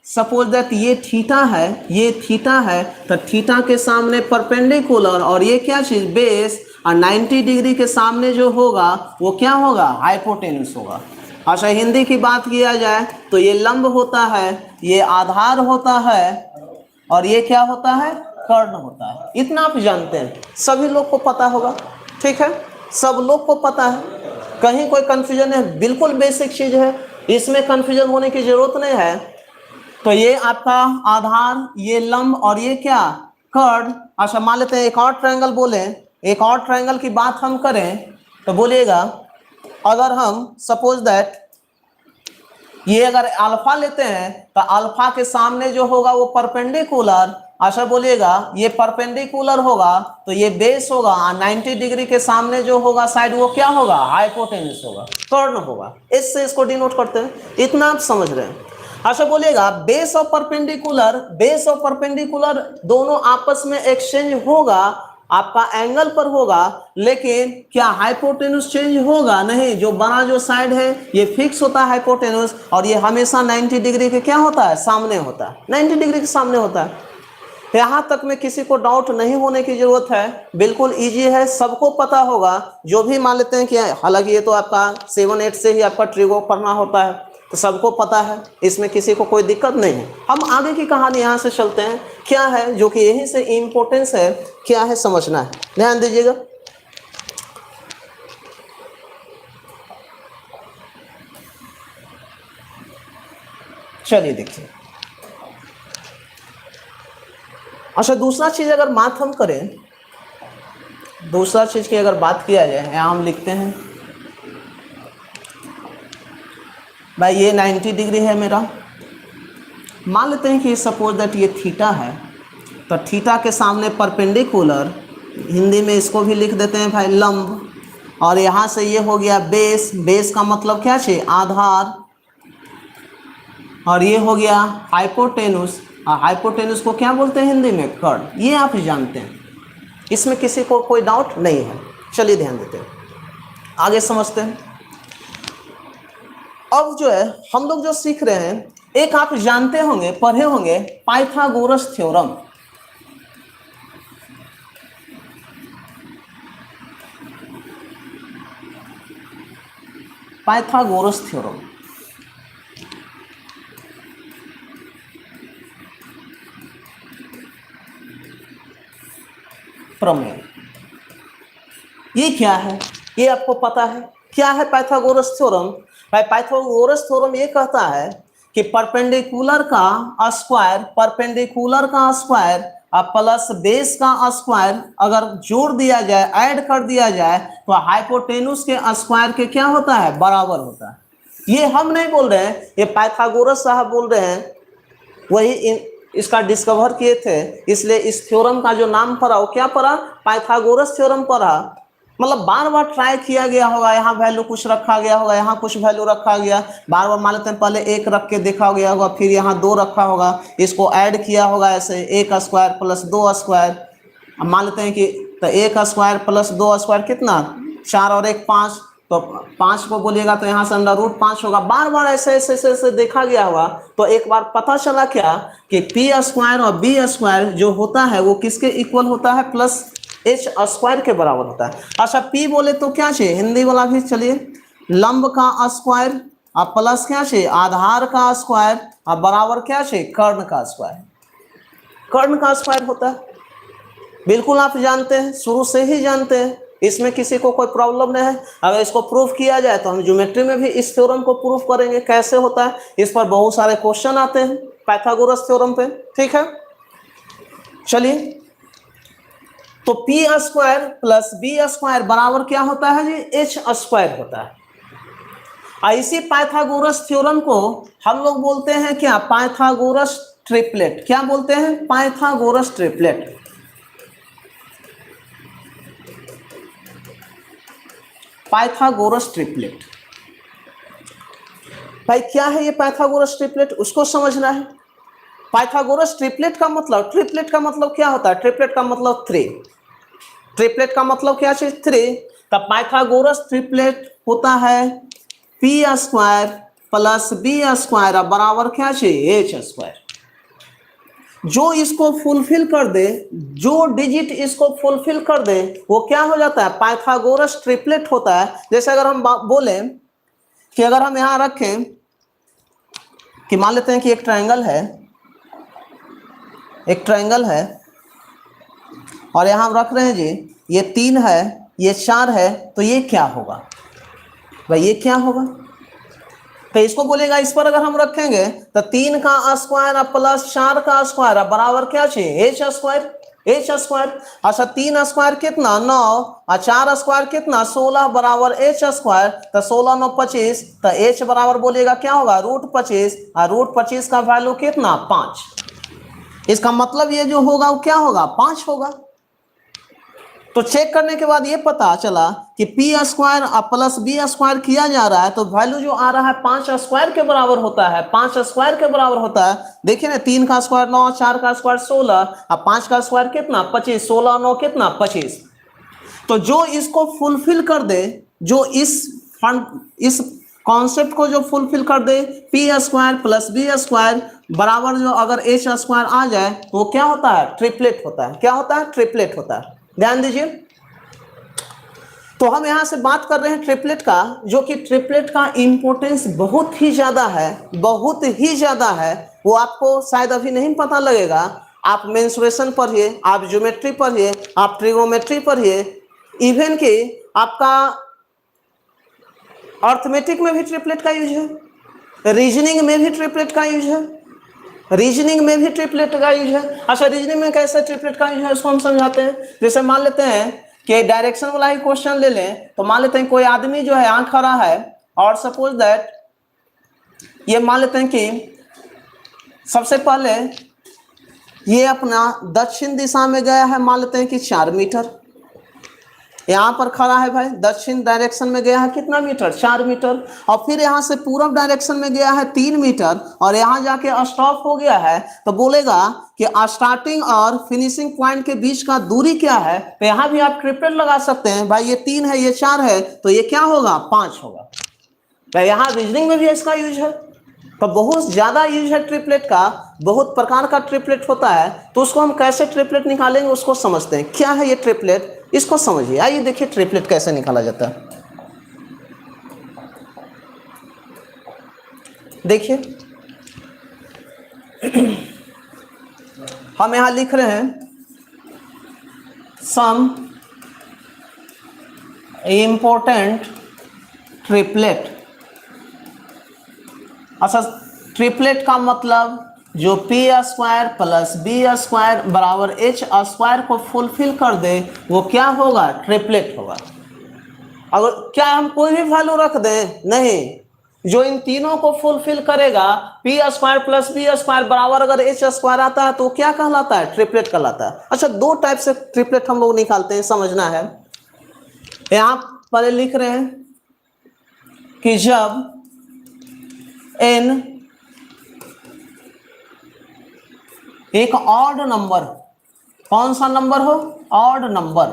सपोज दैट ये थीटा है, ये थीटा है, तो थीटा के सामने परपेंडिकुलर, और ये क्या चीज, बेस, और 90 डिग्री के सामने जो होगा वो क्या होगा, हाइपोटेन्यूज होगा। अच्छा, हिंदी की बात किया जाए तो ये लंब होता है, ये आधार होता है, और ये क्या होता है, कर्ण होता है। इतना आप जानते हैं, सभी लोग को पता होगा। ठीक है, सब लोग को पता है, कहीं कोई कंफ्यूजन है, बिल्कुल बेसिक चीज है, इसमें कंफ्यूजन होने की जरूरत नहीं है। तो ये आपका आधार, ये लंब, और ये क्या, कर्ड। अच्छा, मान लेते हैं एक और ट्रायंगल बोले, एक और ट्रायंगल की बात हम करें तो बोलिएगा, अगर हम सपोज दैट ये अगर अल्फा लेते हैं, तो अल्फा के सामने जो होगा वो परपेंडिकुलर। अच्छा बोलिएगा, ये परपेंडिकुलर होगा तो ये बेस होगा, 90 डिग्री के सामने जो होगा साइड वो क्या होगा, हाइपोटेन्यूज होगा, कर्ण होगा। इससे इसको डिनोट करते हैं। इतना आप समझ रहे हैं। अच्छा बोलिएगा, बेस और परपेंडिकुलर, बेस और परपेंडिकुलर दोनों आपस में एक्सचेंज होगा, आपका एंगल पर होगा, लेकिन क्या हाइपोटेन्यूज चेंज होगा, नहीं। जो बड़ा जो साइड है ये फिक्स होता है हाइपोटेन्यूज, और ये हमेशा 90 डिग्री के क्या होता है, सामने होता है, 90 डिग्री के सामने होता है। यहां तक में किसी को डाउट नहीं होने की जरूरत है, बिल्कुल इजी है, सबको पता होगा। जो भी मान लेते हैं कि हालांकि ये तो आपका 7-8 से ही आपका ट्रिगो पढ़ना होता है, तो सबको पता है, इसमें किसी को कोई दिक्कत नहीं है। हम आगे की कहानी यहाँ से चलते हैं, क्या है जो कि यहीं से इम्पोर्टेंस है, क्या है समझना है, ध्यान दीजिएगा। चलिए देखिए, अच्छा दूसरा चीज अगर बात हम करें, दूसरा चीज की अगर बात किया जाए, यहाँ हम लिखते हैं भाई ये 90 डिग्री है मेरा, मान लेते हैं कि सपोज दैट ये थीटा है, तो थीटा के सामने परपेंडिकुलर, हिंदी में इसको भी लिख देते हैं भाई लंब, और यहाँ से ये हो गया बेस, बेस का मतलब क्या है, आधार, और ये हो गया हाइपोटेन्यूज, हाइपोटेन्यूज को क्या बोलते हैं हिंदी में, कर्ड। ये आप जानते हैं, इसमें किसी को कोई डाउट नहीं है। चलिए ध्यान देते हैं, आगे समझते हैं। अब जो है हम लोग जो सीख रहे हैं, एक आप जानते होंगे, पढ़े होंगे, पाइथागोरस थ्योरम। पाइथागोरस थ्योरम, प्रमेय, ये क्या है, ये आपको पता है क्या है पाइथागोरस थ्योरम? भाई पाइथागोरस थ्योरम ये कहता है कि परपेंडिकुलर का स्क्वायर प्लस बेस का स्क्वायर अगर जोड़ दिया जाए, ऐड कर दिया जाए, तो हाइपोटेनुस के स्क्वायर के क्या होता है, बराबर होता है। ये हम नहीं बोल रहे हैं, ये पाइथागोरस साहब बोल रहे हैं, वही इसका डिस्कवर किए थे, इसलिए इस थ्योरम का जो नाम पड़ा वो क्या पड़ा, पाइथागोरस थ्योरम पड़ा। मतलब बार बार ट्राई किया गया होगा, यहाँ वैल्यू कुछ रखा गया होगा, यहाँ कुछ वैल्यू रखा गया, बार बार मान लेते हैं पहले एक रख के देखा गया होगा, फिर यहाँ दो रखा होगा, इसको ऐड किया होगा ऐसे, एक स्क्वायर प्लस दो स्क्वायर, मान लेते हैं कि तो एक स्क्वायर प्लस दो स्क्वायर कितना, 4 और 1 5, तो 5 को बोलिएगा तो यहाँ से अंडर रूट 5 होगा। बार बार ऐसे ऐसे ऐसे ऐसे देखा गया होगा, तो एक बार पता चला क्या कि पी स्क्वायर और बी स्क्वायर जो होता है वो किसके इक्वल होता है, प्लस एच स्क्वायर के बराबर होता है। अच्छा पी बोले तो क्या चाहिए, हिंदी वाला भी चलिए, लंब का स्क्वायर और प्लस क्या चाहिए, आधार का स्क्वायर और बराबर क्या चाहिए, कर्ण का स्क्वायर। कर्ण का स्क्वायर होता है, बिल्कुल आप जानते हैं, शुरू से ही जानते हैं, इसमें किसी को कोई प्रॉब्लम नहीं है। अगर इसको प्रूफ किया जाए तो हम ज्योमेट्री में भी इस थ्योरम को प्रूफ करेंगे कैसे होता है, इस पर बहुत सारे क्वेश्चन आते हैं पाइथागोरस थ्योरम पे, ठीक है। चलिए, तो p square plus B square बराबर क्या होता है जी, एच स्क्वायर होता है। इसी पाइथागोरस थ्योरम को हम लोग बोलते हैं क्या, पाइथागोरस ट्रिपलेट। क्या बोलते हैं, पाइथागोरस ट्रिपलेट। पाइथागोरस ट्रिपलेट, भाई क्या है ये पाइथागोरस ट्रिपलेट, उसको समझना है। पाइथागोरस ट्रिपलेट का मतलब क्या होता है, ट्रिपलेट का मतलब 3, ट्रिपलेट का मतलब क्या चीज 3। तब पाइथागोरस ट्रिपलेट होता है p square plus B square बराबर क्या चाहिए, एच स्क्वायर। जो इसको फुलफिल कर दे, जो डिजिट इसको फुलफिल कर दे, वो क्या हो जाता है, पाइथागोरस ट्रिपलेट होता है। जैसे अगर हम बोले कि अगर हम यहां रखें कि मान लेते हैं कि एक ट्रायंगल है और यहां हम रख रहे हैं जी, ये 3 है, ये 4 है, तो ये क्या होगा भाई, ये क्या होगा, तो इसको बोलेगा, इस पर अगर हम रखेंगे तो 3 का स्क्वायर प्लस 4 का स्क्वायर बराबर क्या चाहिए, एच स्क्वायर। अच्छा 3 स्क्वायर कितना 9 और 4 स्क्वायर कितना 16 बराबर एच स्क्वायर, तो 16 9 25, तो एच बराबर बोलेगा क्या होगा, √25, और √25 का वैल्यू कितना 5। इसका मतलब ये जो होगा वो क्या होगा, 5 होगा। तो चेक करने के बाद ये पता चला कि p square plus B square किया जा रहा है, तो वैल्यू जो आ रहा है 5 स्क्वायर के बराबर होता है, 5 स्क्वायर के बराबर होता है। देखिए ना, 3 का स्क्वायर 9, 4 का स्क्वायर 16 और 5 का स्क्वायर कितना 25, 16 9 कितना 25। तो जो इसको फुलफिल कर दे, जो इस कॉन्सेप्ट को जो फुलफिल कर दे, P square plus B square बराबर जो अगर एच स्क्वायर आ जाए, तो वो क्या होता है, ट्रिपलेट होता है। क्या होता है, ट्रिपलेट होता है। ध्यान दीजिए, तो हम यहां से बात कर रहे हैं ट्रिपलेट का, जो कि ट्रिपलेट का इंपॉर्टेंस बहुत ही ज्यादा है, बहुत ही ज्यादा है। वो आपको शायद अभी नहीं पता लगेगा, आप मेंसुरेशन पढ़िए, आप ज्योमेट्री पढ़िए, आप ट्रिग्नोमेट्री पढ़िए, इवन कि आपका अर्थमेटिक में भी ट्रिपलेट का यूज है, रीजनिंग में भी ट्रिपलेट का यूज है, अच्छा रीजनिंग में कैसे ट्रिपलेट का यूज है उसको हम समझाते हैं। जैसे मान लेते हैं कि डायरेक्शन वाला ही क्वेश्चन ले लें, तो मान लेते हैं कोई आदमी जो है यहाँ खड़ा है, और सपोज दैट ये मान लेते हैं कि सबसे पहले ये अपना दक्षिण दिशा में गया है, मान लेते हैं कि 4 मीटर, यहाँ पर खड़ा है भाई, दक्षिण डायरेक्शन में गया है कितना मीटर, 4 मीटर, और फिर यहाँ से पूर्व डायरेक्शन में गया है 3 मीटर, और यहाँ जाके स्टॉप हो गया है, तो बोलेगा कि स्टार्टिंग और फिनिशिंग पॉइंट के बीच का दूरी क्या है। तो यहाँ भी आप ट्रिपलेट लगा सकते हैं, भाई ये 3 है, ये 4 है, तो ये क्या होगा, 5 होगा। तो यहाँ रीजनिंग में भी इसका यूज है, तो बहुत ज्यादा यूज है ट्रिपलेट का, बहुत प्रकार का ट्रिपलेट होता है। तो उसको हम कैसे ट्रिपलेट निकालेंगे उसको समझते हैं। क्या है ये ट्रिपलेट, इसको समझिए। आइए देखिए ट्रिपलेट कैसे निकाला जाता है। देखिए हम यहां लिख रहे हैं सम इम्पोर्टेंट ट्रिपलेट। अच्छा ट्रिपलेट का मतलब जो p square plus B square बराबर एच स्क्वायर को फुलफिल कर दे वो क्या होगा, ट्रिपलेट होगा। अगर क्या हम कोई भी वैल्यू रख दें, नहीं, जो इन तीनों को फुलफिल करेगा, p square plus B square बराबर अगर एच स्क्वायर आता है तो क्या कहलाता है, ट्रिपलेट कहलाता है। अच्छा, दो टाइप से ट्रिपलेट हम लोग निकालते हैं, समझना है। यहां पर लिख रहे हैं कि जब n एक ऑड नंबर, कौन सा नंबर हो, ऑड नंबर,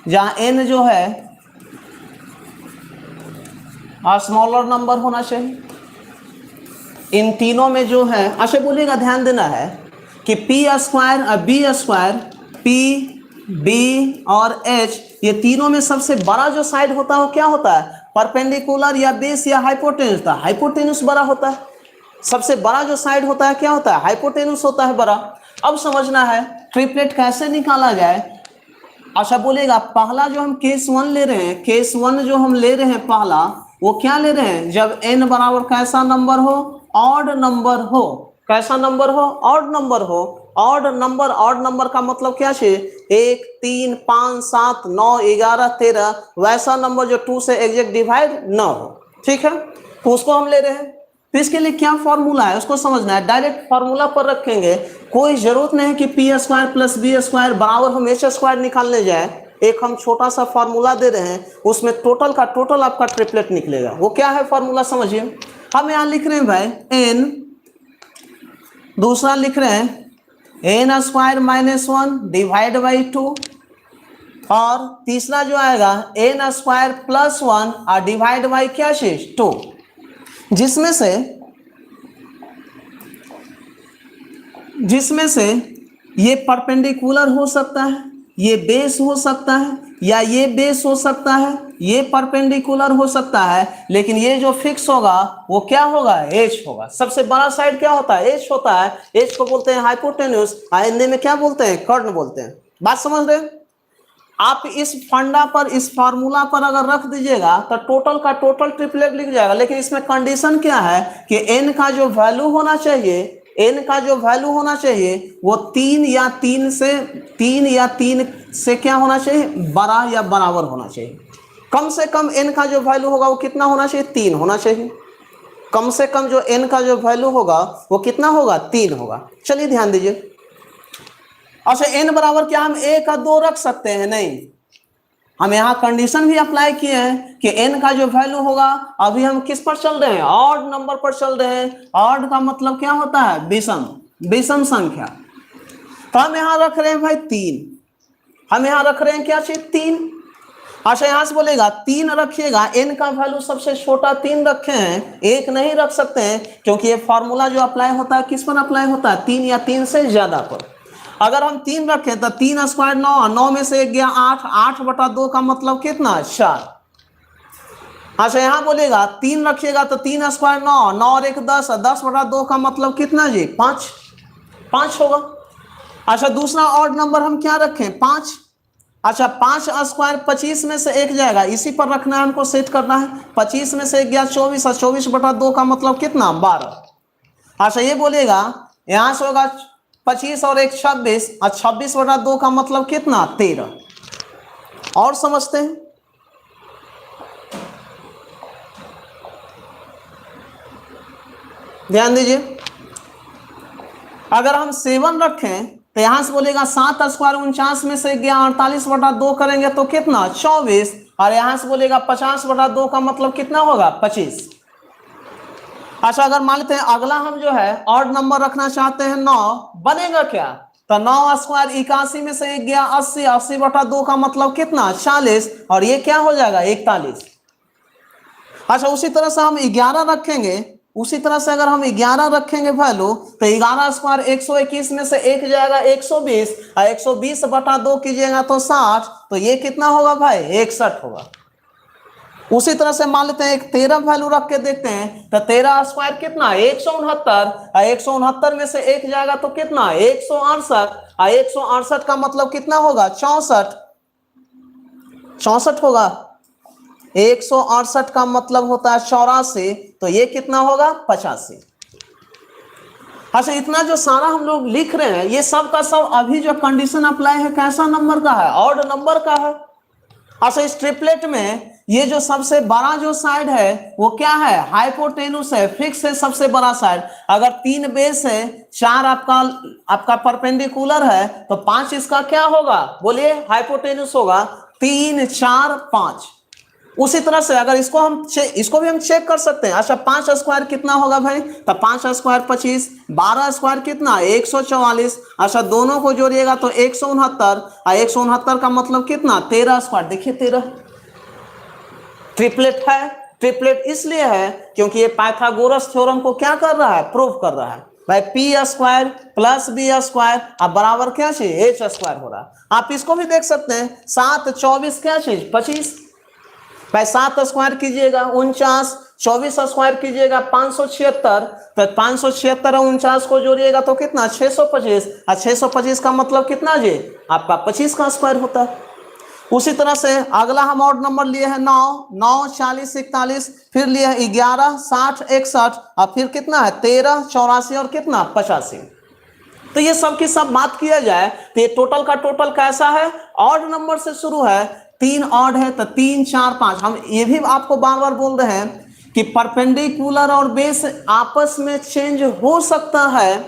जहां n जो है स्मॉलर नंबर होना चाहिए। इन तीनों में जो है, अच्छा बोलिएगा, ध्यान देना है कि पी स्क्वायर और बी स्क्वायर, पी बी और एच, ये तीनों में सबसे बड़ा जो साइड होता है वो क्या होता है, परपेंडिकुलर या बेस या हाइपोटेन्यूस होता है। हाइपोटेन्यूस बड़ा होता है, सबसे बड़ा जो साइड होता है क्या होता है, हाइपोटेन्यूस होता है बड़ा। अब समझना है ट्रिपलेट कैसे निकाला जाए। अच्छा बोलेगा, पहला जो हम केस वन ले रहे हैं, केस वन जो हम ले रहे हैं पहला, वो क्या ले रहे हैं, जब n बराबर कैसा नंबर हो, ऑड नंबर हो। कैसा नंबर हो, ऑड नंबर हो। ऑड नंबर, ऑड नंबर का मतलब क्या है, 1 3 5 7 9 11 13, वैसा नंबर जो 2 से एग्जैक्ट डिवाइड न हो, ठीक है, तो उसको हम ले रहे हैं। तो इसके लिए क्या फॉर्मूला है उसको समझना है, डायरेक्ट फॉर्मूला पर रखेंगे, कोई जरूरत नहीं है कि p square plus B square बराबर हम एच स्क्वायर निकालने जाए। एक हम छोटा सा फॉर्मूला दे रहे हैं, उसमें टोटल का टोटल आपका ट्रिपलेट निकलेगा। वो क्या है फॉर्मूला समझिए। हम यहां लिख रहे हैं भाई n, दूसरा लिख रहे हैं n square minus 1 divide by 2, और तीसरा जो आएगा n स्क्वायर प्लस 1 और डिवाइड बाई क्या चीज, 2, जिसमें से ये परपेंडिकुलर हो सकता है, ये बेस हो सकता है, या ये बेस हो सकता है, ये परपेंडिकुलर हो सकता है, लेकिन ये जो फिक्स होगा वो क्या होगा, एच होगा। सबसे बड़ा साइड क्या होता है, एच होता है। एच को बोलते हैं हाइपोटेन्यूस, हिंदी में क्या बोलते हैं, कर्ण बोलते हैं। बात समझ रहे हैं। आप इस फंडा पर, इस फार्मूला पर अगर रख दीजिएगा तो टोटल का टोटल ट्रिपलेट लिख जाएगा। लेकिन इसमें कंडीशन क्या है कि n का जो वैल्यू होना चाहिए, n का जो वैल्यू होना चाहिए वो 3 या 3 से क्या होना चाहिए, बड़ा या बराबर होना चाहिए। कम से कम n का जो वैल्यू होगा वो कितना होना चाहिए, 3 होना चाहिए। कम से कम जो n का जो वैल्यू होगा वो कितना होगा, 3 होगा। चलिए ध्यान दीजिए। अच्छा, n बराबर क्या हम 1 का 2 रख सकते हैं, नहीं, हम यहाँ कंडीशन भी अप्लाई किए हैं कि n का जो वैल्यू होगा, अभी हम किस पर चल रहे हैं, ऑड नंबर पर चल रहे हैं। ऑड का मतलब क्या होता है, विषम, विषम संख्या। तो हम यहाँ रख रहे हैं भाई 3, हम यहाँ रख रहे हैं क्या चीज, 3। अच्छा, यहां से बोलेगा 3 रखिएगा, n का वैल्यू सबसे छोटा 3 रखे हैं, 1 नहीं रख सकते हैं, क्योंकि ये फॉर्मूला जो अप्लाई होता है किस पर अप्लाई होता है, 3 या 3 से ज्यादा पर। अगर हम 3 रखें तो 3 स्क्वायर 9, 9 में से 1 गया 8, 8 बटा 2 का मतलब कितना, 4। अच्छा, यहां बोलेगा 3 रखिएगा तो 3 स्क्वायर 9, 9 और 1 10, 10 बटा 2 का मतलब कितना जी, 5, 5 होगा। अच्छा, दूसरा ऑड नंबर हम क्या रखें, 5। अच्छा, 5 स्क्वायर 25 में से 1 जाएगा, इसी पर रखना है, हमको सेट करना है। 25 में से 1 गया 24, और 24 बटा 2 का मतलब कितना, 12। अच्छा, ये बोलेगा यहां से होगा 25 और 1 26, और 26 बटा 2 का मतलब कितना, 13। और समझते हैं, ध्यान दीजिए। अगर हम 7 रखें तो यहां से बोलेगा 7 स्क्वायर 49 में से गया 48 बटा 2 करेंगे तो कितना, 24, और यहां से बोलेगा 50 बटा 2 का मतलब कितना होगा, 25। अच्छा, अगर मान लेते हैं अगला हम जो है ऑड नंबर रखना चाहते हैं 9, बनेगा क्या, तो 9 स्क्वायर 81 में से 1 गया 80, 80 बटा 2 का मतलब कितना, 40, और ये क्या हो जाएगा, 41। अच्छा, उसी तरह से हम 11 रखेंगे, उसी तरह से अगर हम 11 रखेंगे वैल्यू, तो 11 स्क्वायर 121 में से 1 जाएगा 120, और 120 बटा 2 कीजिएगा तो 60, तो ये कितना होगा भाई, 61 होगा। उसी तरह से मान लेते हैं एक 13 वैल्यू रख के देखते हैं, तो 13 स्क्वायर कितना, 169, और 169 में से 1 जाएगा तो कितना, 168, और 168 का मतलब कितना होगा, 64, 64 होगा। 168 का मतलब होता है 84, तो ये कितना होगा, 85। अच्छा, इतना जो सारा हम लोग लिख रहे हैं ये सब का सब अभी जो कंडीशन अप्लाई है कैसा नंबर का है? ऑड नंबर का है। अच्छा, इस ट्रिपलेट में ये जो सबसे बड़ा जो साइड है वो क्या है? हाइपोटेन्यूस है, फिक्स है सबसे बड़ा साइड। अगर 3 बेस है, 4 आपका परपेंडिकुलर है, तो 5 इसका क्या होगा? बोलिए, हाइपोटेन्यूस होगा। 3 4 5। उसी तरह से अगर इसको भी हम चेक कर सकते हैं। अच्छा, 5 स्क्वायर कितना होगा भाई? तो 5 स्क्वायर 25, 12 स्क्वायर कितना? 144। अच्छा, दोनों को जोड़िएगा तो 169, और 169 का मतलब कितना? 13 स्क्वायर। देखिए 13 ट्रिपलेट है। ट्रिपलेट इसलिए है क्योंकि ये पाइथागोरस थ्योरम को क्या कर रहा है? प्रूव कर रहा है। भाई p square plus B square अब बराबर क्या चाहिए? एच स्क्वायर हो रहा है। आप इसको भी देख सकते हैं, 7 24 क्या चीज? 25। भाई 7 स्क्वायर कीजिएगा 49, 24 स्क्वायर कीजिएगा 576, तो 576 और 49 को जोड़िएगा तो कितना? 625। और 625 का मतलब कितना जी? आपका 25 का स्क्वायर होता है। उसी तरह से अगला हम और नंबर लिए हैं 9, 9 40 41, फिर लिए 11 60 61, और फिर कितना है? 13 84 और कितना? 85। तो ये सब की सब बात किया जाए तो ये टोटल का टोटल कैसा है? ऑड नंबर से शुरू है, 3 ऑड है तो 3 4 5। हम ये भी आपको बार बार बोल रहे हैं कि परपेंडिकुलर और बेस आपस में चेंज हो सकता है।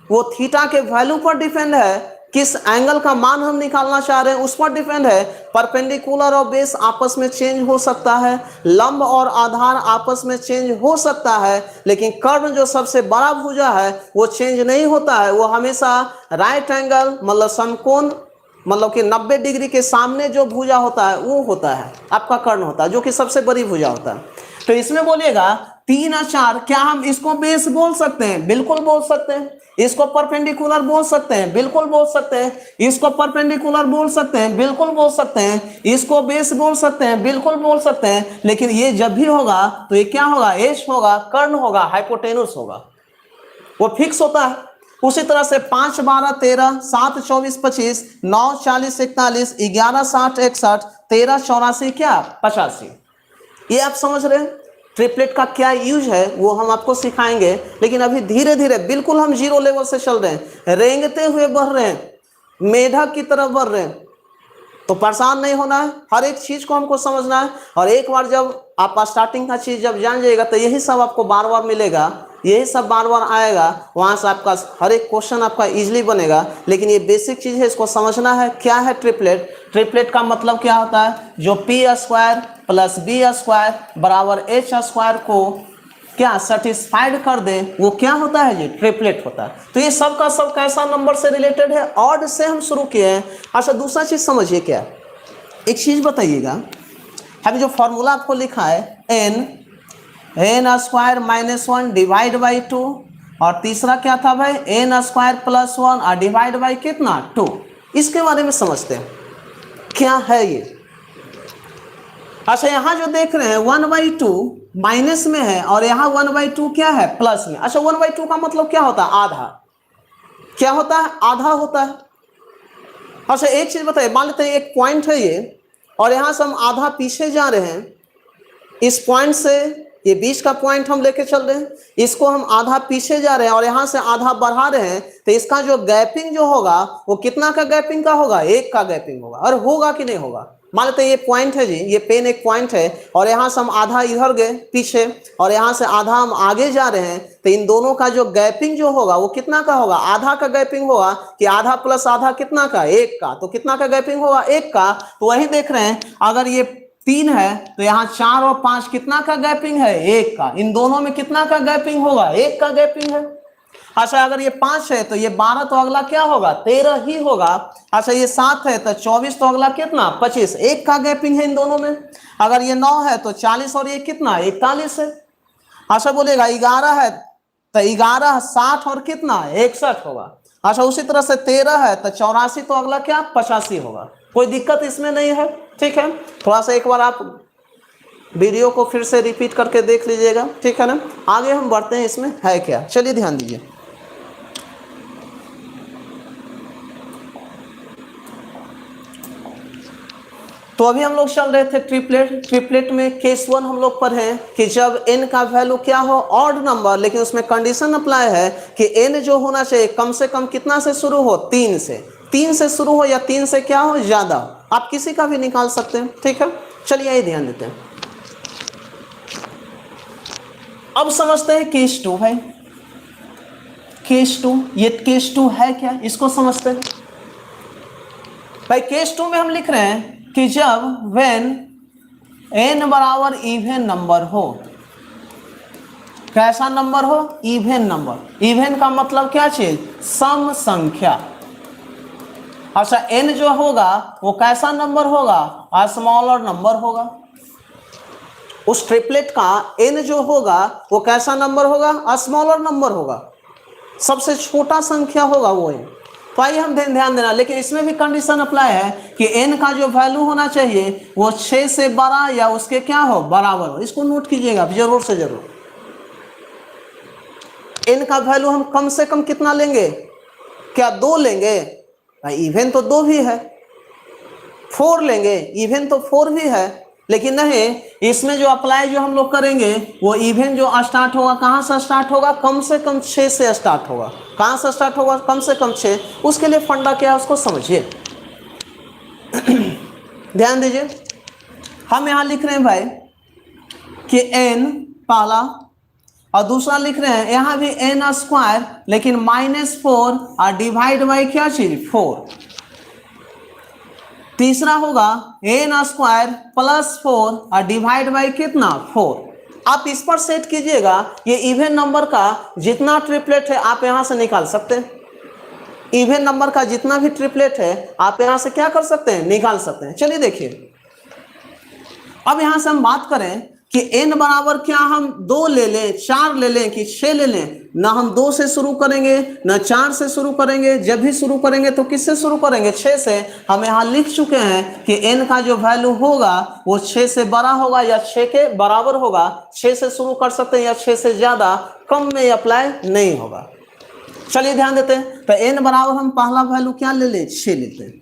वो थीटा के वैल्यू पर डिपेंड है, किस एंगल का मान हम निकालना चाह रहे हैं उस पर डिपेंड है। परपेंडिकुलर और बेस आपस में चेंज हो सकता है, लंब और आधार आपस में चेंज हो सकता है, लेकिन कर्ण जो सबसे बड़ा भुजा है वो चेंज नहीं होता है। वो हमेशा राइट एंगल मतलब समकोण मतलब कि 90 डिग्री के सामने जो भुजा होता है वो होता है आपका कर्ण होता है, जो कि सबसे बड़ी भुजा होता है। तो इसमें बोलिएगा 3 और 4, क्या हम इसको बेस बोल सकते हैं? बिल्कुल बोल सकते हैं। इसको परपेंडिकुलर बोल सकते हैं? बिल्कुल बोल सकते हैं। इसको परपेंडिकुलर बोल सकते हैं? बिल्कुल बोल सकते हैं। इसको बेस बोल सकते हैं? बिल्कुल बोल सकते हैं। लेकिन ये जब भी होगा तो ये क्या होगा? एच होगा, कर्ण होगा, हाइपोटेन्यूस होगा, वो फिक्स होता है। उसी तरह से 5 12 13, 7 24 25, 9 40 41, 11 60 61, 13 84 क्या? 85। ये आप समझ रहे हैं ट्रिपलेट का क्या यूज है? वो हम आपको सिखाएंगे, लेकिन अभी धीरे धीरे बिल्कुल हम जीरो लेवल से चल रहे हैं, रेंगते हुए बढ़ रहे हैं, मेढक की तरफ बढ़ रहे हैं। तो परेशान नहीं होना है, हर एक चीज को हमको समझना है। और एक बार जब आप स्टार्टिंग का चीज जब जान जाइएगा तो यही सब आपको बार बार मिलेगा, यही सब बार बार आएगा, वहां से आपका हर एक क्वेश्चन आपका इजीली बनेगा। लेकिन ये बेसिक चीज है, इसको समझना है। क्या है ट्रिपलेट? ट्रिपलेट का मतलब क्या होता है? जो p square plus B square बराबर एच स्क्वायर को क्या सेटिस्फाइड कर दे, वो क्या होता है जी? ट्रिपलेट होता है। तो ये सब का सब कैसा नंबर से रिलेटेड है? ऑड से हम शुरू किए हैं। अच्छा, दूसरा चीज समझिए, क्या एक चीज बताइएगा, हम जो फॉर्मूला आपको लिखा है n square minus 1 divide by 2, और तीसरा क्या था भाई? एन स्क्वायर प्लस 1 और डिवाइड बाई कितना? 2। इसके बारे में समझते हैं क्या है ये। अच्छा, यहां जो देख रहे हैं 1/2 माइनस में है, और यहां 1/2 क्या है? प्लस में। अच्छा, 1/2 का मतलब क्या होता है? आधा। क्या होता है? आधा होता है। अच्छा, एक चीज बताइए, मान लेते हैं एक पॉइंट है ये, और यहां से हम आधा पीछे जा रहे हैं, इस पॉइंट से ये बीच का पॉइंट हम लेके चल रहे हैं, इसको हम आधा पीछे जा रहे हैं और यहां से आधा बढ़ा रहे हैं, तो इसका जो गैपिंग जो होगा वो कितना का गैपिंग का होगा? 1 का गैपिंग होगा। और होगा कि नहीं होगा? मान लेते हैं ये पॉइंट है जी, ये पेन एक पॉइंट है, और यहां से हम आधा इधर गए पीछे, और यहां से आधा हम आगे जा रहे हैं, तो इन दोनों का जो गैपिंग जो होगा वो कितना का होगा? आधा का गैपिंग होगा, कि आधा प्लस आधा कितना का? 1 का। तो कितना का गैपिंग होगा? 1 का। तो वही देख रहे हैं, अगर ये 3 है तो यहाँ 4 और 5 कितना का गैपिंग है? 1 का। इन दोनों में कितना का गैपिंग होगा? 1 का गैपिंग है। अच्छा, अगर ये 5 है तो ये 12, तो अगला क्या होगा? 13 ही होगा। अच्छा, ये 7 है तो 24, तो अगला कितना? 25। 1 का गैपिंग है इन दोनों में। अगर ये 9 है तो 40, और ये कितना? 41 है। अच्छा, बोलेगा 11 है तो 11 60 और कितना? 61 होगा। अच्छा, उसी तरह से 13 है तो 84, तो अगला क्या? 85 होगा। कोई दिक्कत इसमें नहीं है, ठीक है। थोड़ा सा एक बार आप वीडियो को फिर से रिपीट करके देख लीजिएगा, ठीक है ना। आगे हम बढ़ते हैं, इसमें है क्या, चलिए ध्यान दीजिए। तो अभी हम लोग चल रहे थे ट्रिपलेट में केस 1 हम लोग पढ़े कि जब n का वैल्यू क्या हो ऑड नंबर, लेकिन उसमें कंडीशन अप्लाई है कि n जो होना चाहिए कम से कम कितना से शुरू हो, 3 से शुरू हो या 3 से क्या हो ज्यादा, आप किसी का भी निकाल सकते हैं। ठीक है, चलिए ये ध्यान देते हैं। अब समझते हैं केस 2 भाई। केस 2, ये केस 2 है क्या, इसको समझते हैं भाई। केस 2 में हम लिख रहे हैं कि जब when n बराबर इवन नंबर हो, कैसा नंबर हो, इवन नंबर। इवन का मतलब क्या चीज, सम संख्या। अच्छा n जो होगा वो कैसा नंबर होगा, स्मॉलर नंबर होगा। उस ट्रिपलेट का n जो होगा वो कैसा नंबर होगा, स्मॉलर नंबर होगा, सबसे छोटा संख्या होगा वो n। तो आइए हम ध्यान देना, लेकिन इसमें भी कंडीशन अप्लाई है कि n का जो वैल्यू होना चाहिए वो 6 से बड़ा या उसके क्या हो, बराबर हो। इसको नोट कीजिएगा जरूर से जरूर। n का वैल्यू हम कम से कम कितना लेंगे, क्या 2 लेंगे भाई, इवन तो 2 भी है। 4 लेंगे, इवन तो 4 भी है, लेकिन नहीं, इसमें जो अप्लाई जो हम लोग करेंगे वो इवन जो स्टार्ट होगा कहां से स्टार्ट होगा, कम से कम 6 से स्टार्ट होगा। कहां से स्टार्ट होगा, कम से कम 6। उसके लिए फंडा क्या है उसको समझिए, ध्यान दीजिए। हम यहां लिख रहे हैं भाई कि n पहला, और दूसरा लिख रहे हैं यहां भी n स्क्वायर, लेकिन -4 और डिवाइड बाई क्या चीज, 4। तीसरा होगा n स्क्वायर +4 और डिवाइड बाई कितना, 4। आप इस पर सेट कीजिएगा, ये इवन नंबर का जितना ट्रिपलेट है आप यहां से निकाल सकते हैं। इवन नंबर का जितना भी ट्रिपलेट है आप यहां से क्या कर सकते हैं, निकाल सकते हैं। चलिए देखिए, अब यहां से हम बात करें कि n बराबर क्या हम 2 ले लें, 4 ले लें कि 6 ले लें। ना हम 2 से शुरू करेंगे ना 4 से शुरू करेंगे, जब भी शुरू करेंगे तो किससे शुरू करेंगे, 6 से। हम यहाँ लिख चुके हैं कि n का जो वैल्यू होगा वो 6 से बड़ा होगा या 6 के बराबर होगा। 6 से शुरू कर सकते हैं या 6 से ज्यादा, कम में अप्लाई नहीं होगा। चलिए ध्यान देते हैं, तो n बराबर हम पहला वैल्यू क्या ले लें, 6 लेते हैं।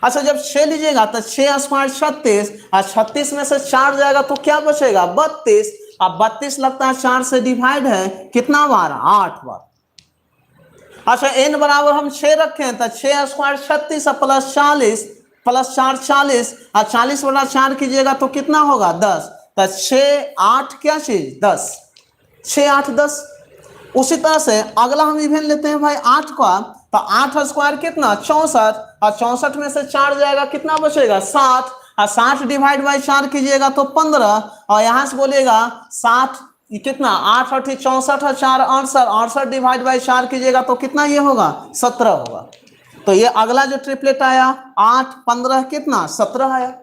अच्छा जब 6 लीजिएगा तो 6 स्क्वायर 36, और 36 में से 4 जाएगा तो क्या बचेगा, 32। अब 32 लगता है 4 से डिवाइड है कितना बार, 8 बार। अच्छा n बराबर हम 6 रखें तो 6 स्क्वायर 36 प्लस 40 प्लस 4 40, और 40 बटा 4 कीजिएगा तो कितना होगा, 10। तो 6 8 क्या चीज, 10। 6 8 10। उसी तरह से अगला हम इवन लेते हैं भाई 8 का, तो 8 स्क्वायर कितना, 64, और 64 में से 4 जाएगा कितना बचेगा, 7, और 60 डिवाइड बाई 4 कीजिएगा तो 15, और यहां से बोलिएगा 60 कितना, 8 8 64 और 4 68, 68 डिवाइड बाई 4 कीजिएगा तो कितना ये होगा, 17 होगा। तो ये अगला जो ट्रिपलेट आया 8 15 कितना, 17 आया।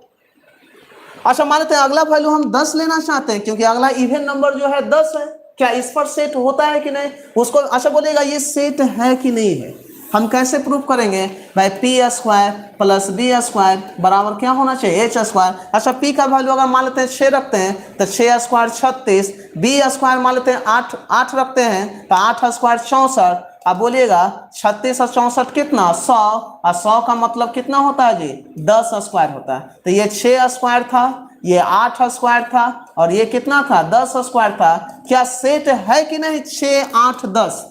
अच्छा मानते हैं अगला वैल्यू हम 10 लेना चाहते हैं, क्योंकि अगला इवन नंबर जो है 10 है। क्या इस पर सेट होता है कि नहीं, उसको अच्छा बोलेगा ये सेट है कि नहीं है। हम कैसे प्रूव करेंगे भाई, p square plus B square बराबर क्या होना चाहिए, एच स्क्वायर। अच्छा पी का वैल्यू अगर मान लेते हैं 6 रखते हैं तो 6 स्क्वायर 36, बी स्क्वायर मान लेते हैं 8 रखते हैं तो 8 स्क्वायर 64। अब बोलिएगा 36 और 64 कितना, 100, और 100 का मतलब कितना होता है जी, 10 स्क्वायर होता है। तो ये 6 स्क्वायर था, ये 8 स्क्वायर था, और ये कितना था, 10 स्क्वायर था। क्या सेट है कि नहीं, 6 8 10।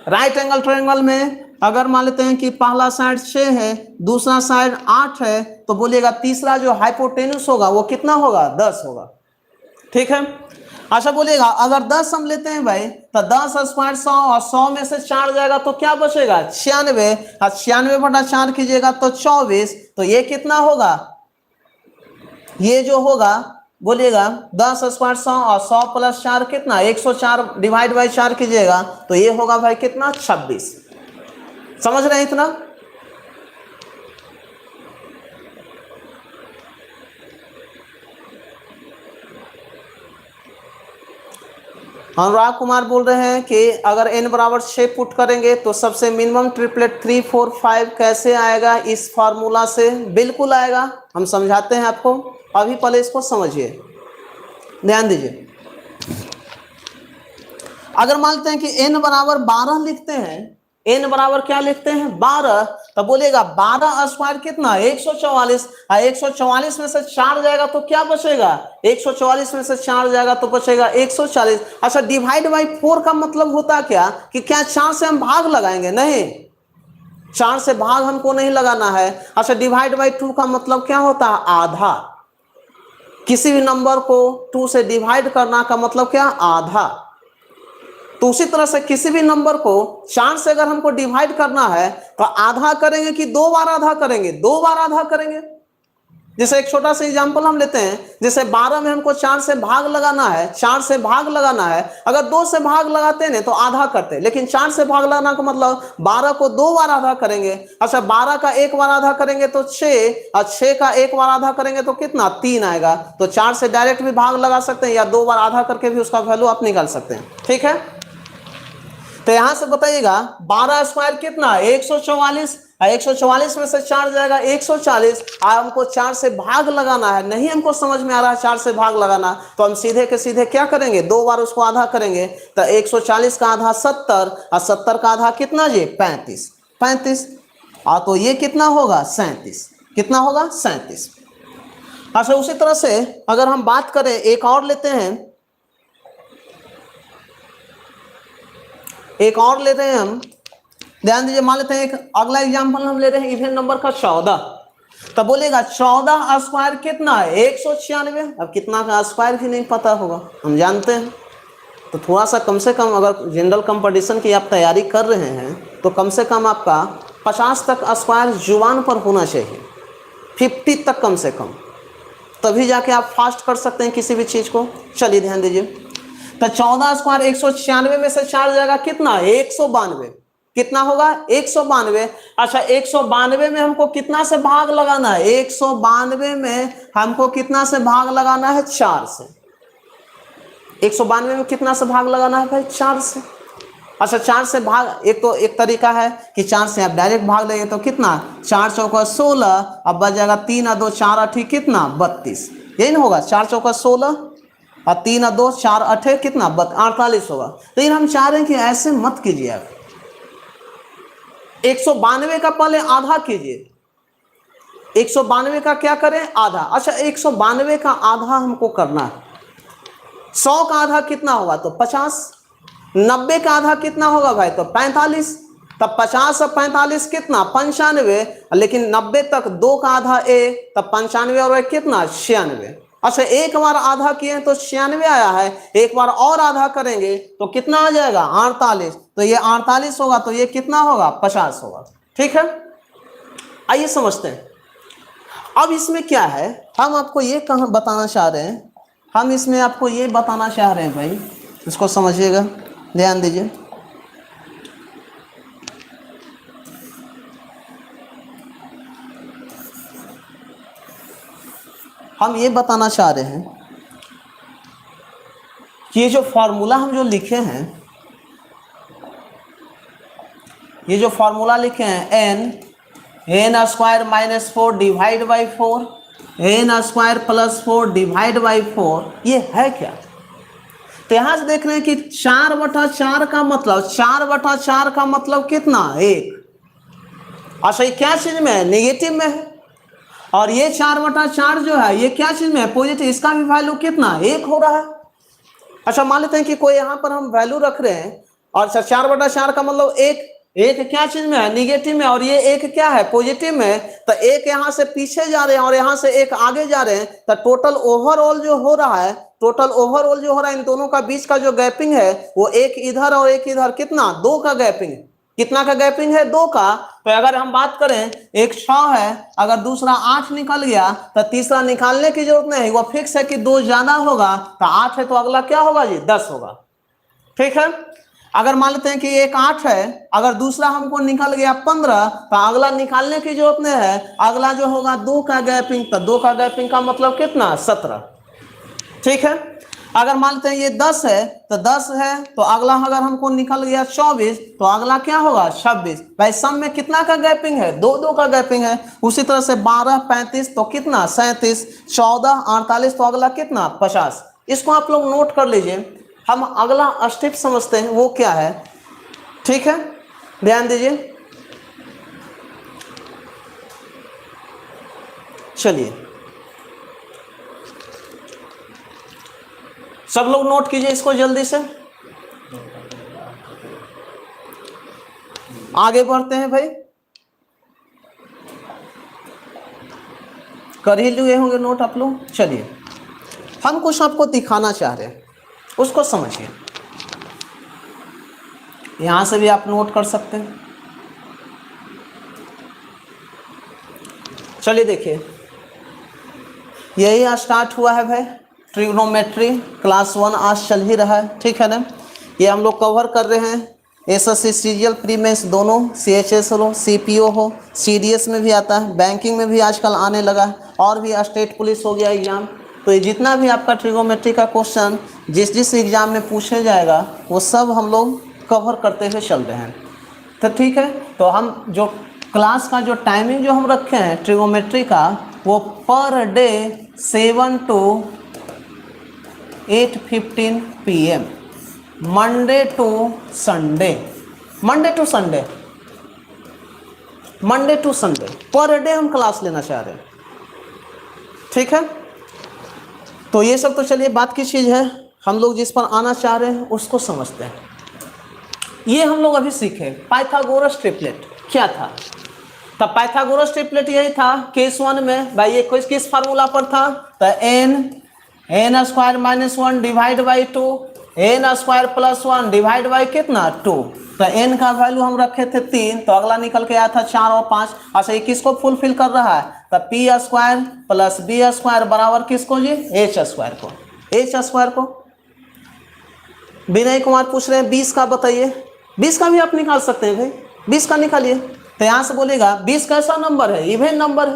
राइट एंगल ट्रायंगल में अगर मान लेते हैं कि पहला साइड 6 है, दूसरा साइड 8 है, तो बोलिएगा तीसरा जो हाइपोटेन्यूस होगा वो कितना होगा, 10 होगा। ठीक है। अच्छा बोलिएगा अगर 10 हम लेते हैं भाई तो 10 स्क्वायर 100, और 100 में से 4 जाएगा तो क्या बचेगा, 96, और 96 बटा 4 कीजिएगा तो 24। तो ये कितना होगा, ये जो होगा बोलिएगा 10 स्क्वायर 100, और 100 प्लस 4 कितना, 104 डिवाइड बाई 4 कीजिएगा तो ये होगा भाई कितना, 26। समझ रहे हैं इतना। अनुराग कुमार बोल रहे हैं कि अगर n बराबर 6 पुट करेंगे तो सबसे मिनिमम ट्रिपलेट 3 4 5 कैसे आएगा, इस फार्मूला से बिल्कुल आएगा। हम समझाते हैं आपको, अभी पहले इसको समझिए, ध्यान दीजिए। अगर मानते हैं कि n बराबर 12 लिखते हैं n बराबर क्या लिखते हैं 12, तब बोलेगा 12 स्क्वायर कितना 144, 144 में से 4 जाएगा तो क्या बचेगा 144 में से 4 जाएगा तो बचेगा 140। अच्छा डिवाइड बाई 4 का मतलब होता क्या कि क्या 4 से हम भाग लगाएंगे, नहीं 4 से भाग हमको नहीं लगाना है। अच्छा डिवाइड बाई 2 का मतलब क्या होता है आधा, किसी भी नंबर को 2 से डिवाइड करना का मतलब क्या आधा। तो उसी तरह से किसी भी नंबर को 4 से अगर हमको डिवाइड करना है तो आधा करेंगे कि 2 बार आधा करेंगे, 2 बार आधा करेंगे। जैसे एक छोटा सा एग्जांपल हम लेते हैं, जैसे 12 में हमको 4 से भाग लगाना है, 4 से भाग लगाना है, अगर 2 से भाग लगाते हैं तो आधा करते, लेकिन 4 से भाग लगाना का मतलब 12 को 2 बार आधा करेंगे। अच्छा 12 का 1 बार आधा करेंगे तो 6, और 6 का 1 बार आधा करेंगे तो कितना 3 आएगा। तो 4 से डायरेक्ट भी भाग लगा सकते हैं या 2 बार आधा करके भी उसका वैल्यू आप निकाल सकते हैं। ठीक है, तो यहां से बताइएगा 12 स्क्वायर कितना 144, 144 में से 4 जाएगा 140, और हमको 4 से भाग लगाना है, नहीं हमको समझ में आ रहा है 4 से भाग लगाना, तो हम सीधे के सीधे क्या करेंगे 2 बार उसको आधा करेंगे। तो 140 का आधा 70, और 70 का आधा कितना जी 35, 35, तो ये कितना होगा 37, कितना होगा 37। अच्छा उसी तरह से अगर हम बात करें एक और लेते हैं, एक और ले रहे हैं हम, ध्यान दीजिए, मान लेते हैं एक अगला एग्जांपल हम ले रहे हैं इवन नंबर का 14, तब बोलेगा 14 स्क्वायर कितना है 196। अब कितना का स्क्वायर भी नहीं पता होगा, हम जानते हैं, तो थोड़ा सा कम से कम अगर जनरल कंपटीशन की आप तैयारी कर रहे हैं तो कम से कम आपका 50 तक स्क्वायर जुबान पर होना चाहिए, 50 तक कम से कम, तभी जाके आप फास्ट कर सकते हैं किसी भी चीज को। चलिए ध्यान दीजिए, तो 14 स्क्वायर 196 में से 4 जाएगा कितना 192, कितना होगा 192। अच्छा 192 में हमको कितना से भाग लगाना है 192 में हमको कितना से भाग लगाना है 4 से, 192 में कितना से भाग लगाना है भाई 4 से। अच्छा 4 से भाग, एक तो एक तरीका है कि 4 से आप डायरेक्ट भाग लेंगे तो कितना 4 चौका 16, अब बच जाएगा 3 और 2 4 8 कितना 32, यही ना होगा 4 चौका 16 और 3 और 2 4 8 कितना 48 होगा। लेकिन हम चाह रहे हैं कि ऐसे मत कीजिए आप, 192 का पहले आधा कीजिए, 192 का क्या करें आधा। अच्छा 192 का आधा हमको करना है, 100 का आधा कितना होगा तो 50, 90 का आधा कितना होगा भाई तो 45, तब 50 और 45 कितना 95, लेकिन 90 तक 2 का आधा 1, तब 95 और 1 कितना 96। अच्छा एक बार आधा किए तो 96 आया है, एक बार और आधा करेंगे तो कितना आ जाएगा 48, तो ये 48 होगा, तो ये कितना होगा 50 होगा। ठीक है, आइए समझते हैं। अब इसमें क्या है, हम आपको ये कहाँ बताना चाह रहे हैं, हम इसमें आपको ये बताना चाह रहे हैं भाई, इसको समझिएगा, ध्यान दीजिए। हम ये बताना चाह रहे हैं कि ये जो फॉर्मूला हम जो लिखे हैं, ये जो फॉर्मूला लिखे हैं n square minus 4 divide by 4, n square plus 4 divide by 4, ये है क्या। तो यहां से देख रहे हैं कि 4/4 का मतलब 4/4 का मतलब कितना 1। अच्छा ये क्या चीज में है नेगेटिव में है, और ये 4/4 जो है ये क्या चीज में है पॉजिटिव, इसका भी वैल्यू कितना 1 हो रहा है। अच्छा मान लेते हैं कि कोई यहाँ पर हम वैल्यू रख रहे हैं, और 4/4 का मतलब एक क्या चीज में है नेगेटिव में, और ये एक क्या है पॉजिटिव में, तो एक यहाँ से पीछे जा रहे हैं और यहाँ से एक आगे जा रहे हैं, तो टोटल ओवरऑल जो हो रहा है, टोटल ओवरऑल जो हो रहा है इन दोनों का बीच का जो गैपिंग है वो एक इधर और एक इधर कितना 2 का गैपिंग है। कितना का गैपिंग है 2 का। तो अगर हम बात करें एक 6 है, अगर दूसरा 8 निकल गया तो तीसरा निकालने की जरूरत नहीं, वो फिक्स है कि 2 ज्यादा होगा, तो 8 है तो अगला क्या होगा जी 10 होगा। ठीक है, अगर मान लेते हैं कि एक 8 है, अगर दूसरा हमको निकल गया 15, तो अगला निकालने की जरूरत नहीं है, अगला जो होगा 2 का गैपिंग, तो 2 का गैपिंग का मतलब कितना 17। ठीक है, अगर मान लेते हैं ये 10 है, तो 10 है तो अगला अगर हमको निकल गया 24, तो अगला क्या होगा 26। भाई सम में कितना का गैपिंग है 2 का गैपिंग है। उसी तरह से 12 35 तो कितना 37, 14 48 तो अगला कितना 50। इसको आप लोग नोट कर लीजिए। हम अगला स्टेप समझते हैं वो क्या है। ठीक है, ध्यान दीजिए। चलिए सब लोग नोट कीजिए इसको जल्दी से, आगे बढ़ते हैं भाई। कर ही लिए होंगे नोट आप लोग। चलिए हम कुछ आपको दिखाना चाह रहे हैं, उसको समझिए। यहां से भी आप नोट कर सकते हैं। चलिए देखिए, यही स्टार्ट हुआ है भाई ट्रिग्नोमेट्री, क्लास 1 आज चल ही रहा है, ठीक है ना। ये हम लोग कवर कर रहे हैं एसएससी सीजीएल प्री मेंस दोनों, सीएचएस हो, सीपीओ हो, सीडीएस में भी आता है, बैंकिंग में भी आजकल आने लगा है, और भी स्टेट पुलिस हो गया एग्जाम। तो ये जितना भी आपका ट्रिग्नोमेट्री का क्वेश्चन जिस एग्जाम में पूछे जाएगा वो सब हम लोग कवर करते हुए चल रहे हैं। तो ठीक है, तो हम जो क्लास का जो टाइमिंग जो हम रखे हैं ट्रिग्नोमेट्री का, वो per day 7 to 8:15 PM, Monday to Sunday, Monday to Sunday, Monday to Sunday per day हम क्लास लेना चाह रहे हैं, ठीक है। तो ये सब तो चलिए बात की चीज़ है, हम लोग जिस पर आना चाह रहे हैं उसको समझते हैं। ये हम लोग अभी सीखे पाइथागोरस ट्रिपलेट क्या था। तब पाइथागोरस ट्रिपलेट यही था केस 1 में भाई, ये किस फार्मूला पर था, तो n square minus 1 divide by 2, n square plus 1 divide by कितना 2। तो n का वैल्यू हम रखे थे 3, तो अगला निकल के आया था 4 और 5। अच्छा ये किसको फुलफिल कर रहा है, तो p square plus B square बराबर किसको जी, एच स्क्वायर को, एच स्क्वायर को। विनय कुमार पूछ रहे हैं 20 का बताइए, 20 का भी आप निकाल सकते हैं भाई, 20 का निकालिए। तो यहाँ से बोलेगा 20 कैसा नंबर है, इवन नंबर है,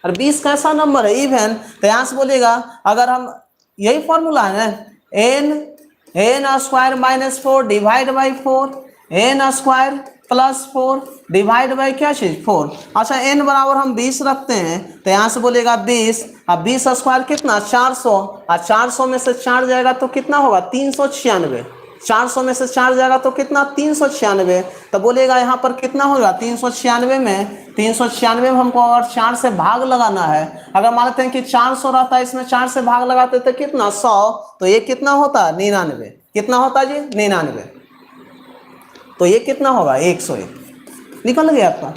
और 20 कैसा नंबर है, इवन। तो यहाँ से बोलेगा अगर हम, यही फॉर्मूला है ना, n square minus 4 divide by 4, n square plus 4 divide by क्या चीज 4। अच्छा n बराबर हम 20 रखते हैं, तो यहाँ से बोलेगा 20, अब 20 स्क्वायर कितना 400, और 400 में से 4 जाएगा तो कितना होगा 396, 400 में से 4 जाएगा तो कितना 396। तो बोलेगा यहाँ पर कितना होगा 396 में, 396 में हमको अगर 4 से भाग लगाना है, अगर मानते हैं कि 400 रहता है, इसमें 4 से भाग लगाते तो कितना 100, तो ये कितना होता 99, कितना होता जी 99, तो ये कितना होगा 101। निकल गया आपका,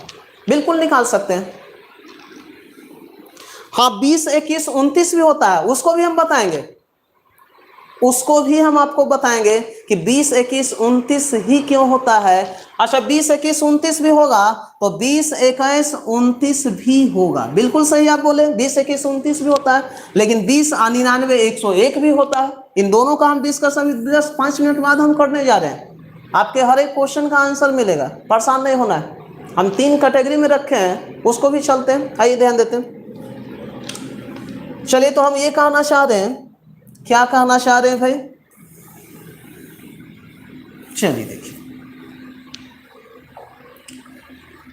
बिल्कुल निकाल सकते हैं। हाँ 20, 21, 29 भी होता है, उसको भी हम बताएंगे, उसको भी हम आपको बताएंगे कि 20, 21, 29 ही क्यों होता है। अच्छा 20, 21, 29 भी होगा तो 20, 21, 29 भी होगा, बिल्कुल सही आप बोले, 20, 21, 29 भी होता है, लेकिन 20, 99, 101 भी होता है। इन दोनों का हम डिस्कशन 10-5 मिनट बाद हम करने जा रहे हैं, आपके हर एक क्वेश्चन का आंसर मिलेगा, परेशान नहीं होना है। हम 3 कैटेगरी में रखे हैं, उसको भी चलते हैं, आइए ध्यान देते हैं। चलिए तो हम ये कहना चाह रहे हैं, क्या कहना चाह रहे हैं भाई, चलिए देखिए,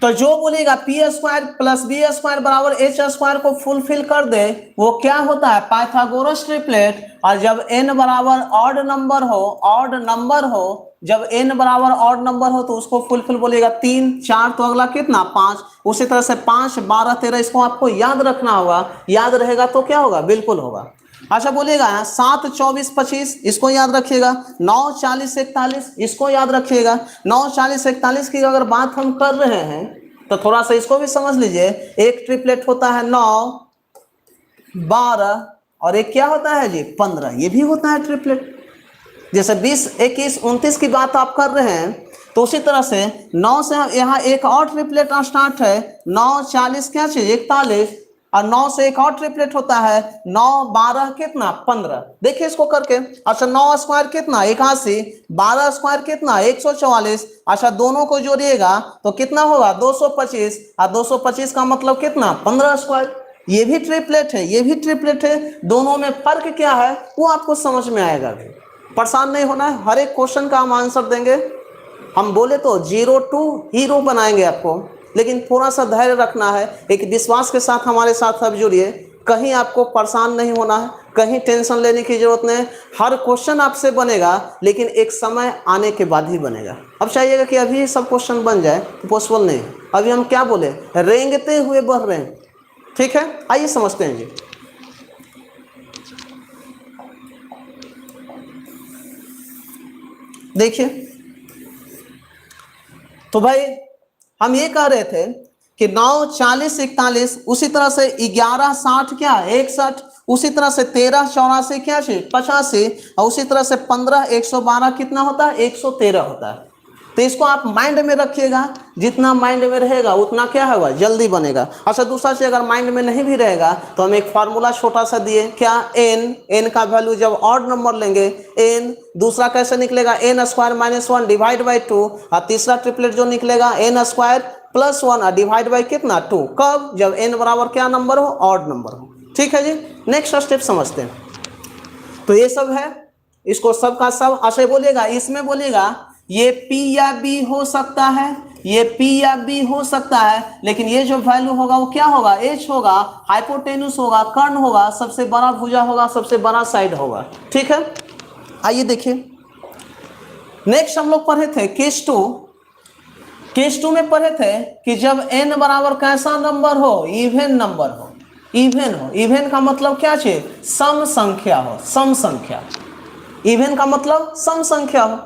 तो जो बोलेगा p square plus B square बराबर एच स्क्वायर को फुलफिल कर दे, वो क्या होता है पाइथागोरस ट्रिपलेट। और जब n बराबर ऑड नंबर हो, ऑड नंबर हो, जब n बराबर ऑड नंबर हो तो उसको फुलफिल बोलेगा 3, 4 तो अगला कितना 5। उसी तरह से 5, 12, 13 इसको आपको याद रखना होगा, याद रहेगा तो क्या होगा बिल्कुल होगा। अच्छा बोलेगा 7, 24, 25 इसको याद रखिएगा, 9, 40, 41 इसको याद रखिएगा। 9, 40, 41 की अगर बात हम कर रहे हैं तो थोड़ा सा इसको भी समझ लीजिए। एक ट्रिपलेट होता है 9, 12 और एक क्या होता है जी 15, ये भी होता है ट्रिपलेट। जैसे 20, 21, 29 की बात आप कर रहे हैं तो उसी तरह से 9 से यहाँ एक और ट्रिपलेट स्टार्ट है, 9, 40 क्या चीज 41, और 9 से एक और ट्रिपलेट होता है 9, 12 कितना 15। देखिए इसको करके, अच्छा 9 स्क्वायर कितना 81, 12 स्क्वायर कितना 144। अच्छा दोनों को जोड़िएगा तो कितना होगा 225, और 225 का मतलब कितना 15 स्क्वायर। ये भी ट्रिपलेट है, ये भी ट्रिपलेट है, दोनों में फर्क क्या है वो आपको समझ में आएगा। परेशान नहीं होना है, हर एक क्वेश्चन का हम आंसर देंगे। हम बोले तो 0 to हीरो बनाएंगे आपको, लेकिन थोड़ा सा धैर्य रखना है, एक विश्वास के साथ हमारे साथ अब जुड़िए, कहीं आपको परेशान नहीं होना है। कहीं टेंशन लेने की जरूरत नहीं। हर क्वेश्चन आपसे बनेगा, लेकिन एक समय आने के बाद ही बनेगा। अब चाहिएगा कि अभी सब क्वेश्चन बन जाए तो पॉसिबल नहीं। अभी हम क्या बोले, रेंगते हुए बढ़ रहे हैं। ठीक है, आइए समझते हैं जी। देखिए, तो भाई हम ये कह रहे थे कि 9 40 41, उसी तरह से 11 60 क्या 61, उसी तरह से 13 84 क्या 85, और उसी तरह से 15 112 कितना होता है 113 होता है। तो इसको आप माइंड में रखिएगा, जितना माइंड में रहेगा उतना क्या होगा, जल्दी बनेगा। अच्छा, दूसरा चीज अगर माइंड में नहीं भी रहेगा तो हम एक फार्मूला छोटा सा दिए, क्या, n का वैल्यू जब ऑड नंबर लेंगे n, दूसरा कैसे निकलेगा n square minus 1 divide by 2, और तीसरा ट्रिपलेट जो निकलेगा n square plus 1 divide by कितना 2, कब, जब n बराबर क्या नंबर हो, ऑड नंबर हो। ठीक है जी, नेक्स्ट स्टेप समझते हैं। तो ये सब है, इसको सब का सब ऐसे बोलेगा, इसमें बोलेगा ये P या B हो सकता है, ये P या B हो सकता है, लेकिन ये जो वैल्यू होगा वो क्या होगा, H होगा, हाइपोटेन्यूस होगा, कर्ण होगा, सबसे बड़ा भुजा होगा, सबसे बड़ा साइड होगा। ठीक है, आइए देखिए नेक्स्ट हम लोग पढ़े थे केस 2। केस 2 में पढ़े थे कि जब n बराबर कैसा नंबर हो, इवन नंबर हो, इवन हो, इवन का मतलब क्या चाहिए, सम संख्या हो, सम संख्या, इवन का मतलब सम संख्या हो।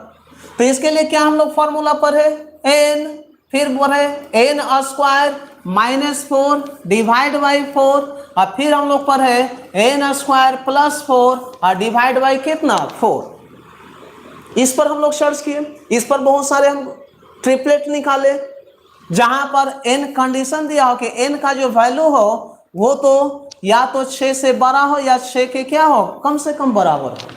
तो इसके लिए क्या हम लोग फॉर्मूला पढ़े, n, फिर पढ़े n square minus 4 divide by 4, और फिर हम लोग पढ़े n स्क्वायर प्लस 4 और डिवाइड बाई कितना 4। इस पर हम लोग सर्च किए, इस पर बहुत सारे हम ट्रिपलेट निकाले, जहां पर n कंडीशन दिया हो कि n का जो वैल्यू हो वो तो या तो 6 से बड़ा हो या 6 के क्या हो, कम से कम बराबर हो।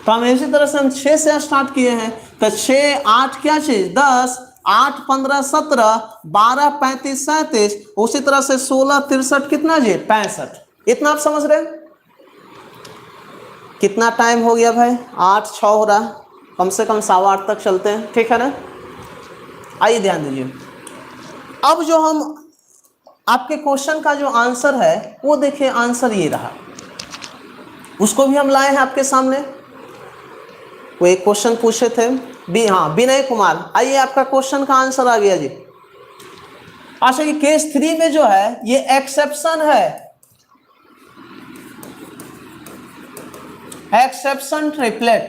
तो हम इसी तरह से हम 6 से स्टार्ट किए हैं, तो 6 8 क्या चीज 10, 8 15 17, 12 35 37, उसी तरह से 16 63 कितना जी 65। इतना आप समझ रहे हैं। कितना टाइम हो गया भाई, 8 6 हो रहा, कम से कम 8:15 तक चलते हैं। ठीक है ना, आइए ध्यान दीजिए। अब जो हम आपके क्वेश्चन का जो आंसर है वो देखिए, आंसर ये रहा, उसको भी हम लाए हैं आपके सामने। वो एक क्वेश्चन पूछे थे विनय कुमार, आइए आपका क्वेश्चन का आंसर आ गया जी। अच्छा, कि केस 3 में जो है ये एक्सेप्शन है, एक्सेप्शन ट्रिपलेट,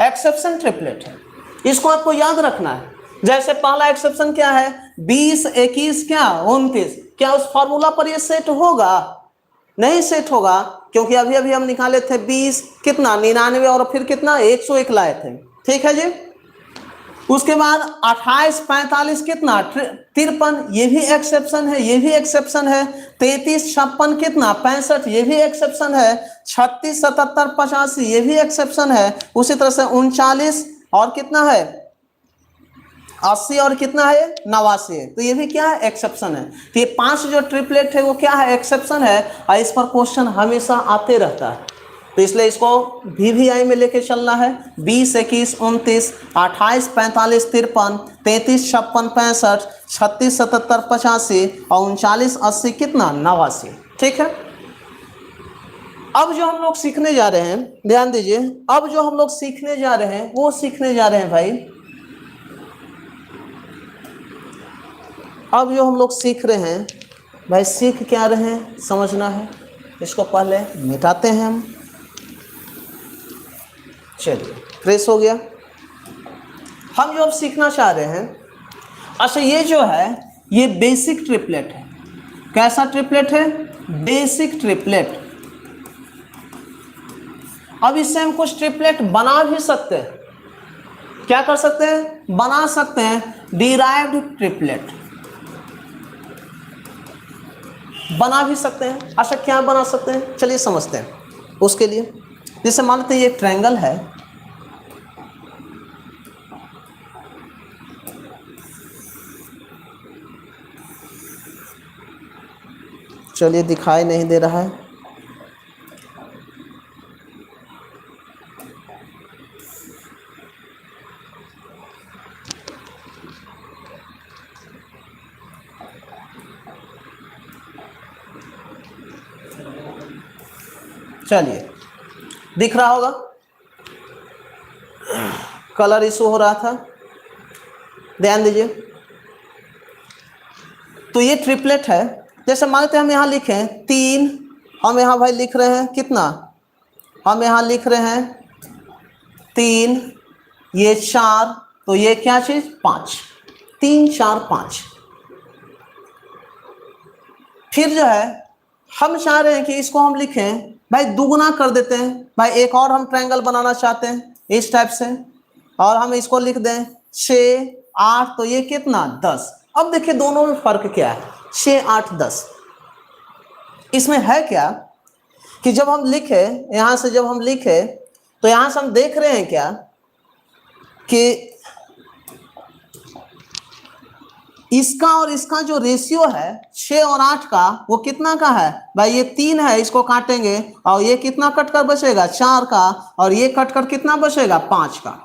एक्सेप्शन ट्रिपलेट है, इसको आपको याद रखना है। जैसे पहला एक्सेप्शन क्या है, 20 21 क्या 29, क्या उस फॉर्मूला पर ये सेट होगा, नहीं सेट होगा, क्योंकि अभी अभी हम निकाले थे 20 कितना 99 और फिर कितना 101 लाए थे। ठीक है जी, उसके बाद 28 45 कितना 53, ये भी एक्सेप्शन है, ये भी एक्सेप्शन है। 33 56 कितना 65, ये भी एक्सेप्शन है। 36 77 85, ये भी एक्सेप्शन है। उसी तरह से 39 और कितना है 80 और कितना है 89 है, तो ये भी क्या है एक्सेप्शन है। तो ये 5 जो ट्रिपलेट है वो क्या है एक्सेप्शन है, और इस पर क्वेश्चन हमेशा आते रहता है। तो इसलिए इसको VVI में लेके चलना है। 20 21 29 28 45 53 33 56 65 36 77 85 और 39 80 कितना 89। ठीक है, अब जो हम लोग सीखने जा रहे हैं, ध्यान दीजिए, अब जो हम लोग सीखने जा रहे हैं वो सीखने जा रहे हैं भाई, अब जो हम लोग सीख रहे हैं भाई, सीख क्या रहे हैं समझना है। इसको पहले मिटाते हैं हम, चलिए फ्रेश हो गया। हम जो अब सीखना चाह रहे हैं, अच्छा ये जो है ये बेसिक ट्रिपलेट है। कैसा ट्रिपलेट है, बेसिक ट्रिपलेट। अब इससे हम कुछ ट्रिपलेट बना भी सकते हैं, क्या कर सकते हैं, बना सकते हैं डिराइव्ड ट्रिपलेट, बना भी सकते हैं। अच्छा क्या बना सकते हैं, चलिए समझते हैं। उसके लिए जैसे मान लेते हैं ये ट्रायंगल है, चलिए दिखाई नहीं दे रहा है, चलिए, दिख रहा होगा, कलर इशू हो रहा था, ध्यान दीजिए। तो ये ट्रिपलेट है। जैसे मानते हैं हम यहाँ लिखें 3, हम यहाँ भाई लिख रहे हैं कितना, हम यहाँ लिख रहे हैं 3, ये 4, तो ये क्या चीज 5, 3 4 5। फिर जो है हम चाह रहे हैं कि इसको हम लिखें भाई दुगुना कर देते हैं भाई, एक और हम ट्रायंगल बनाना चाहते हैं इस टाइप से, और हम इसको लिख दें 6 8, तो ये कितना 10। अब देखिए दोनों में फर्क क्या है, 6 8 10। इसमें है क्या कि जब हम लिखे यहां से, जब हम लिखे तो यहां से हम देख रहे हैं क्या कि इसका और इसका जो रेशियो है 6 और 8 का, वो कितना का है भाई, ये 3 है, इसको काटेंगे और ये कितना कटकर बचेगा 4 का, और ये कटकर कितना बचेगा 5 का।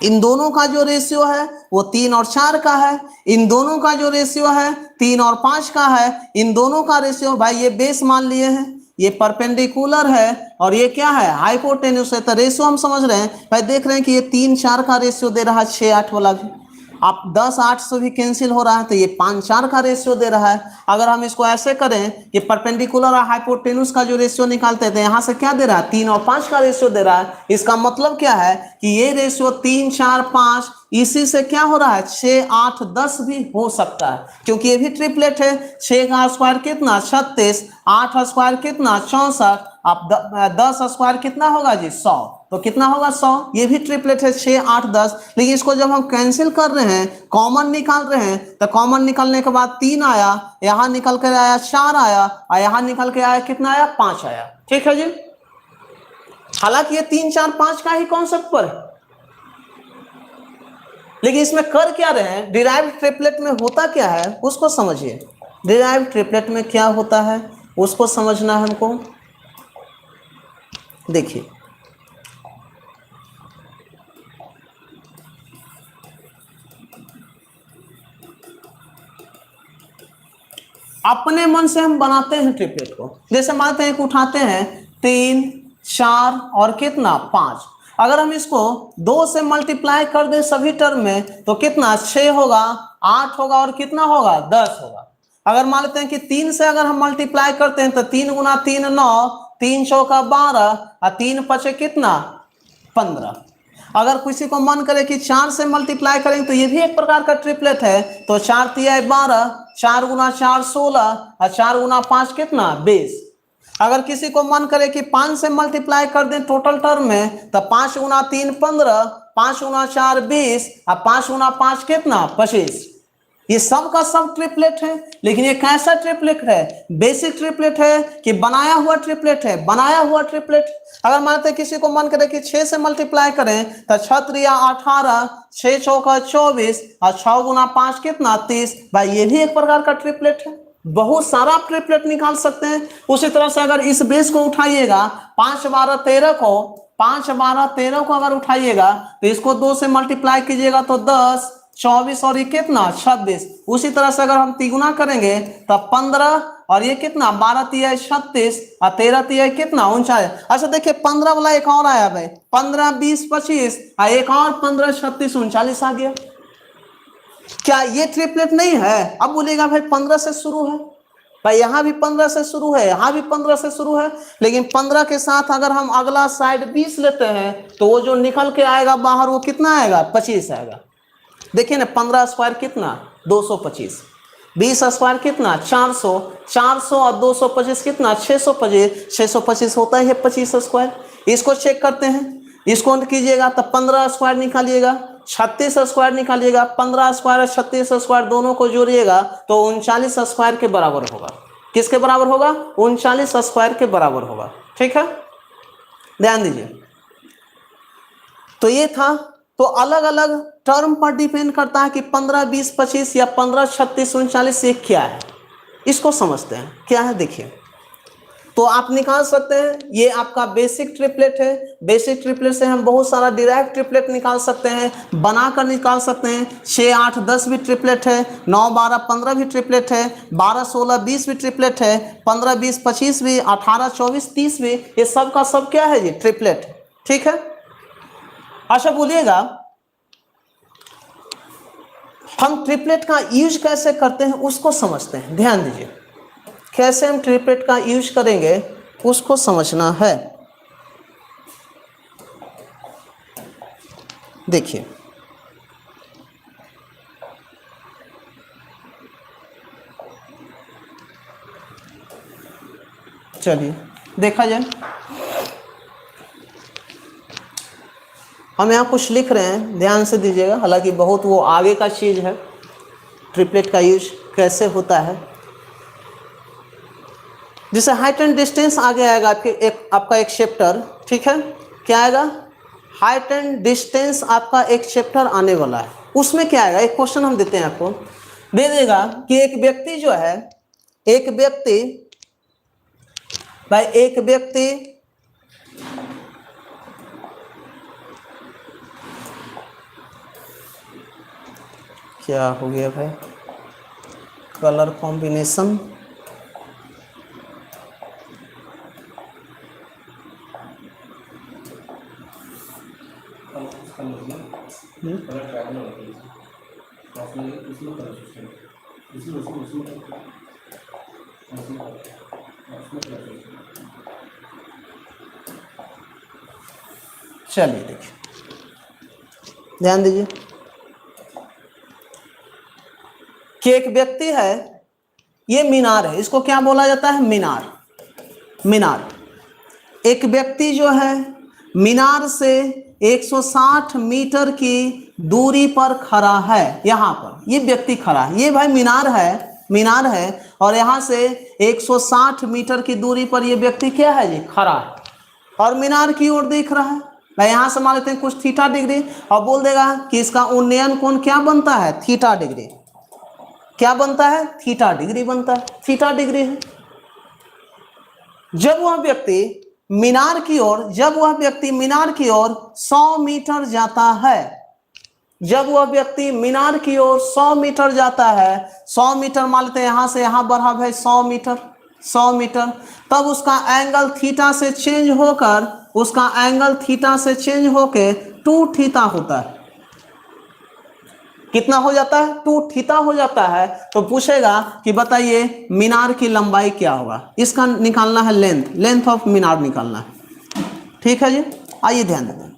इन दोनों का जो रेशियो है वो 3 और 4 का है, इन दोनों का जो रेशियो है 3 और 5 का है, इन दोनों का रेशियो भाई ये बेस मान लिए हैं, ये परपेंडिकुलर है और ये क्या है हाइपोटेन्यूस है। तो रेशियो हम समझ रहे हैं भाई, देख रहे हैं कि ये 3 4 का रेशियो दे रहा है, 6 8 वाला भी, आप 10 8 से भी कैंसिल हो रहा है, तो ये 5 4 का रेशियो दे रहा है। अगर हम इसको ऐसे करें कि परपेंडिकुलर और हाइपोटेन्यूस का जो रेशियो निकालते हैं, यहाँ से क्या दे रहा है 3 और 5 का रेशियो दे रहा है। इसका मतलब क्या है कि ये रेशियो 3 4 5, इसी से क्या हो रहा है 6 8 10 भी हो सकता है, क्योंकि ये भी ट्रिपलेट है। 6 का स्क्वायर कितना 36, 8 स्क्वायर कितना 64, आप 10 स्क्वायर कितना होगा जी 100, तो कितना होगा 100। ये भी ट्रिपलेट है 6 8 10। लेकिन इसको जब हम कैंसिल कर रहे हैं, कॉमन निकाल रहे हैं, तो कॉमन निकालने के बाद 3 आया, यहाँ निकल कर आया 4 आया, और यहाँ निकल के आया कितना आया 5 आया। ठीक है जी, हालांकि ये 3 4 5 का ही कॉन्सेप्ट पर है, लेकिन इसमें कर क्या रहे हैं, डिराइव्ड ट्रिपलेट में होता क्या है उसको समझिए। डिराइव्ड ट्रिपलेट में क्या होता है उसको समझना है हमको। देखिए अपने मन से हम बनाते हैं ट्रिपलेट को। जैसे मानते हैं कि उठाते हैं 3 4 और कितना 5, अगर हम इसको 2 से मल्टीप्लाई कर दें सभी टर्म में, तो कितना 6 होगा, 8 होगा और कितना होगा 10 होगा। अगर मान लेते हैं कि 3 से अगर हम मल्टीप्लाई करते हैं, तो 3 गुना 3 9, 3 चौका 12 और 3 पचे कितना 15। अगर किसी को मन करे कि 4 से मल्टीप्लाई करेंगे, तो ये भी एक प्रकार का ट्रिपलेट है, तो 4 तिया 12, 4 गुना 4 16 और 4 गुना 5 कितना 20। अगर किसी को मन करे कि 5 से मल्टीप्लाई कर दें टोटल टर्म में, तो 5 गुना 3 15, 5 गुना 4 20 और 5 गुना 5 कितना 25। ये सब का सब ट्रिपलेट है, लेकिन ये कैसा ट्रिपलेट है, बेसिक ट्रिपलेट है कि बनाया हुआ ट्रिपलेट है, बनाया हुआ ट्रिपलेट। अगर मानते किसी को मन करे कि 6 से मल्टीप्लाई करें, तो 6 त्रिया 18, 6 चौका 24 और 6 गुना 5 कितना 30। भाई ये भी एक प्रकार का ट्रिपलेट है, बहुत सारा ट्रिपलेट निकाल सकते हैं। उसी तरह से अगर इस बेस को उठाइएगा 5 12 13 को, 5 12 13 को अगर उठाइएगा, तो इसको 2 से मल्टीप्लाई कीजिएगा तो 10 24 और ये कितना 26। उसी तरह से अगर हम तिगुना करेंगे तो 15 और ये कितना 12 तिया 36 और 13 तिया कितना 39। अच्छा देखिए 15 वाला एक और आया भाई, 15 20 25 और एक और 15 36 39 आ गया। क्या ये ट्रिपलेट नहीं है? अब बोलेगा भाई 15 से शुरू है, भाई यहाँ भी 15 से शुरू है, यहाँ भी 15 से शुरू है, लेकिन 15 के साथ अगर हम अगला साइड 20 लेते हैं, तो वो जो निकल के आएगा बाहर वो कितना आएगा 25 आएगा। देखिए ना 15 स्क्वायर कितना 225, 20 स्क्वायर कितना 400, 400 और 225 कितना 625, 625 होता है 25 स्क्वायर। इसको चेक करते हैं, इसको कीजिएगा तो 15 स्क्वायर निकालिएगा, 36 स्क्वायर निकालिएगा, 15 स्क्वायर और 36 स्क्वायर दोनों को जोड़िएगा तो 39 स्क्वायर के बराबर होगा। किसके बराबर होगा? 39 स्क्वायर के बराबर होगा। ठीक है, ध्यान दीजिए। तो ये था, तो अलग अलग टर्म पर डिपेंड करता है कि 15 20 25 या 15 36 39 ये क्या है, इसको समझते हैं क्या है। देखिए तो आप निकाल सकते हैं, ये आपका बेसिक ट्रिपलेट है। बेसिक ट्रिपलेट से हम बहुत सारा डिराइव ट्रिपलेट निकाल सकते हैं, बनाकर निकाल सकते हैं। 6, 8, 10 भी ट्रिपलेट है, 9, 12, 15 भी ट्रिपलेट है, 12, 16, 20 भी ट्रिपलेट है, 15, 20, 25 भी, 18, 24, 30 भी, ये सब का सब क्या है जी, ट्रिपलेट। ठीक है। अच्छा बोलिएगा, हम ट्रिपलेट का यूज कैसे करते हैं उसको समझते हैं। ध्यान दीजिए, कैसे हम ट्रिपलेट का यूज करेंगे उसको समझना है। देखिए, चलिए देखा जाए। हम यहाँ कुछ लिख रहे हैं, ध्यान से दीजिएगा, हालांकि बहुत वो आगे का चीज़ है, ट्रिपलेट का यूज कैसे होता है। जैसे हाइट एंड डिस्टेंस आगे आएगा आपका एक चैप्टर। ठीक है, क्या आएगा, हाइट एंड डिस्टेंस आपका एक चैप्टर आने वाला है। उसमें क्या आएगा, एक क्वेश्चन हम देते हैं आपको, दे देगा कि एक व्यक्ति जो है, एक व्यक्ति भाई, एक व्यक्ति क्या हो गया भाई, कलर कॉम्बिनेशन, चलिए देखिए, ध्यान दीजिए कि एक व्यक्ति है, ये मीनार है, इसको क्या बोला जाता है, मीनार। मीनार, एक व्यक्ति जो है मीनार से 160 मीटर की दूरी पर खड़ा है। यहाँ पर ये व्यक्ति खड़ा है, ये भाई मीनार है, मीनार है, और यहाँ से 160 मीटर की दूरी पर ये व्यक्ति क्या है जी, खड़ा है, और मीनार की ओर देख रहा है। भाई यहाँ से मान लेते हैं कुछ थीटा डिग्री, और बोल देगा कि इसका उन्नयन कोण क्या बनता है, थीटा डिग्री। क्या बनता है, थीटा डिग्री बनता है, थीटा डिग्री है। जब वह व्यक्ति मीनार की ओर, जब वह व्यक्ति मीनार की ओर 100 मीटर जाता है, जब वह व्यक्ति मीनार की ओर 100 मीटर जाता है, 100 मीटर मान लेते हैं, यहां से यहां बढ़ा है 100 मीटर, 100 मीटर, तब उसका एंगल थीटा से चेंज होकर, उसका एंगल थीटा से चेंज होकर 2 थीटा होता है। कितना हो जाता है, 2 थीटा हो जाता है। तो पूछेगा कि बताइए मीनार की लंबाई क्या होगा, इसका निकालना है लेंथ, लेंथ ऑफ मीनार निकालना है। ठीक है जी, आइए ध्यान दें।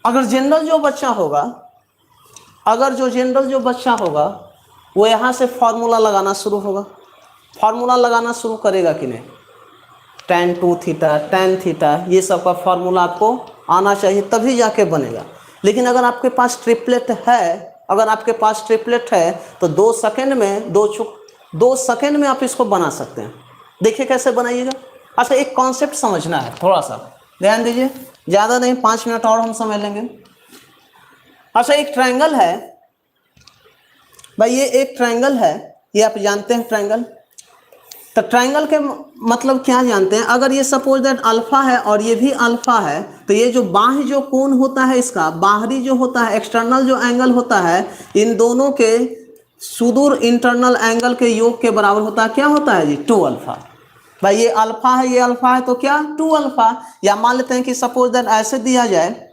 अगर जनरल जो बच्चा होगा, अगर जो जनरल जो बच्चा होगा वो यहाँ से फॉर्मूला लगाना शुरू होगा, फॉर्मूला लगाना शुरू करेगा कि नहीं, tan 2 थीटा, tan थीटा, ये सब का फॉर्मूला आपको आना चाहिए, तभी जाके बनेगा। लेकिन अगर आपके पास ट्रिपलेट है, अगर आपके पास ट्रिपलेट है तो 2 सेकंड में, 2 सेकंड में आप इसको बना सकते हैं। देखिए कैसे बनाइएगा। अच्छा, एक कॉन्सेप्ट समझना है, थोड़ा सा ध्यान दीजिए, ज़्यादा नहीं, 5 मिनट और हम समझ लेंगे। अच्छा, एक ट्रायंगल है भाई, ये एक ट्रायंगल है, ये आप जानते हैं ट्रायंगल। तो ट्रायंगल के मतलब क्या जानते हैं, अगर ये सपोज दैट अल्फा है और ये भी अल्फा है, तो ये जो बाह्य जो कोण होता है, इसका बाहरी जो होता है, एक्सटर्नल जो एंगल होता है, इन दोनों के सुदूर इंटरनल एंगल के योग के बराबर होता है। क्या होता है जी, 2 अल्फा। भाई ये अल्फा है, ये अल्फा है, तो क्या 2 अल्फा। या मान लेते हैं कि सपोज दैट ऐसे दिया जाए,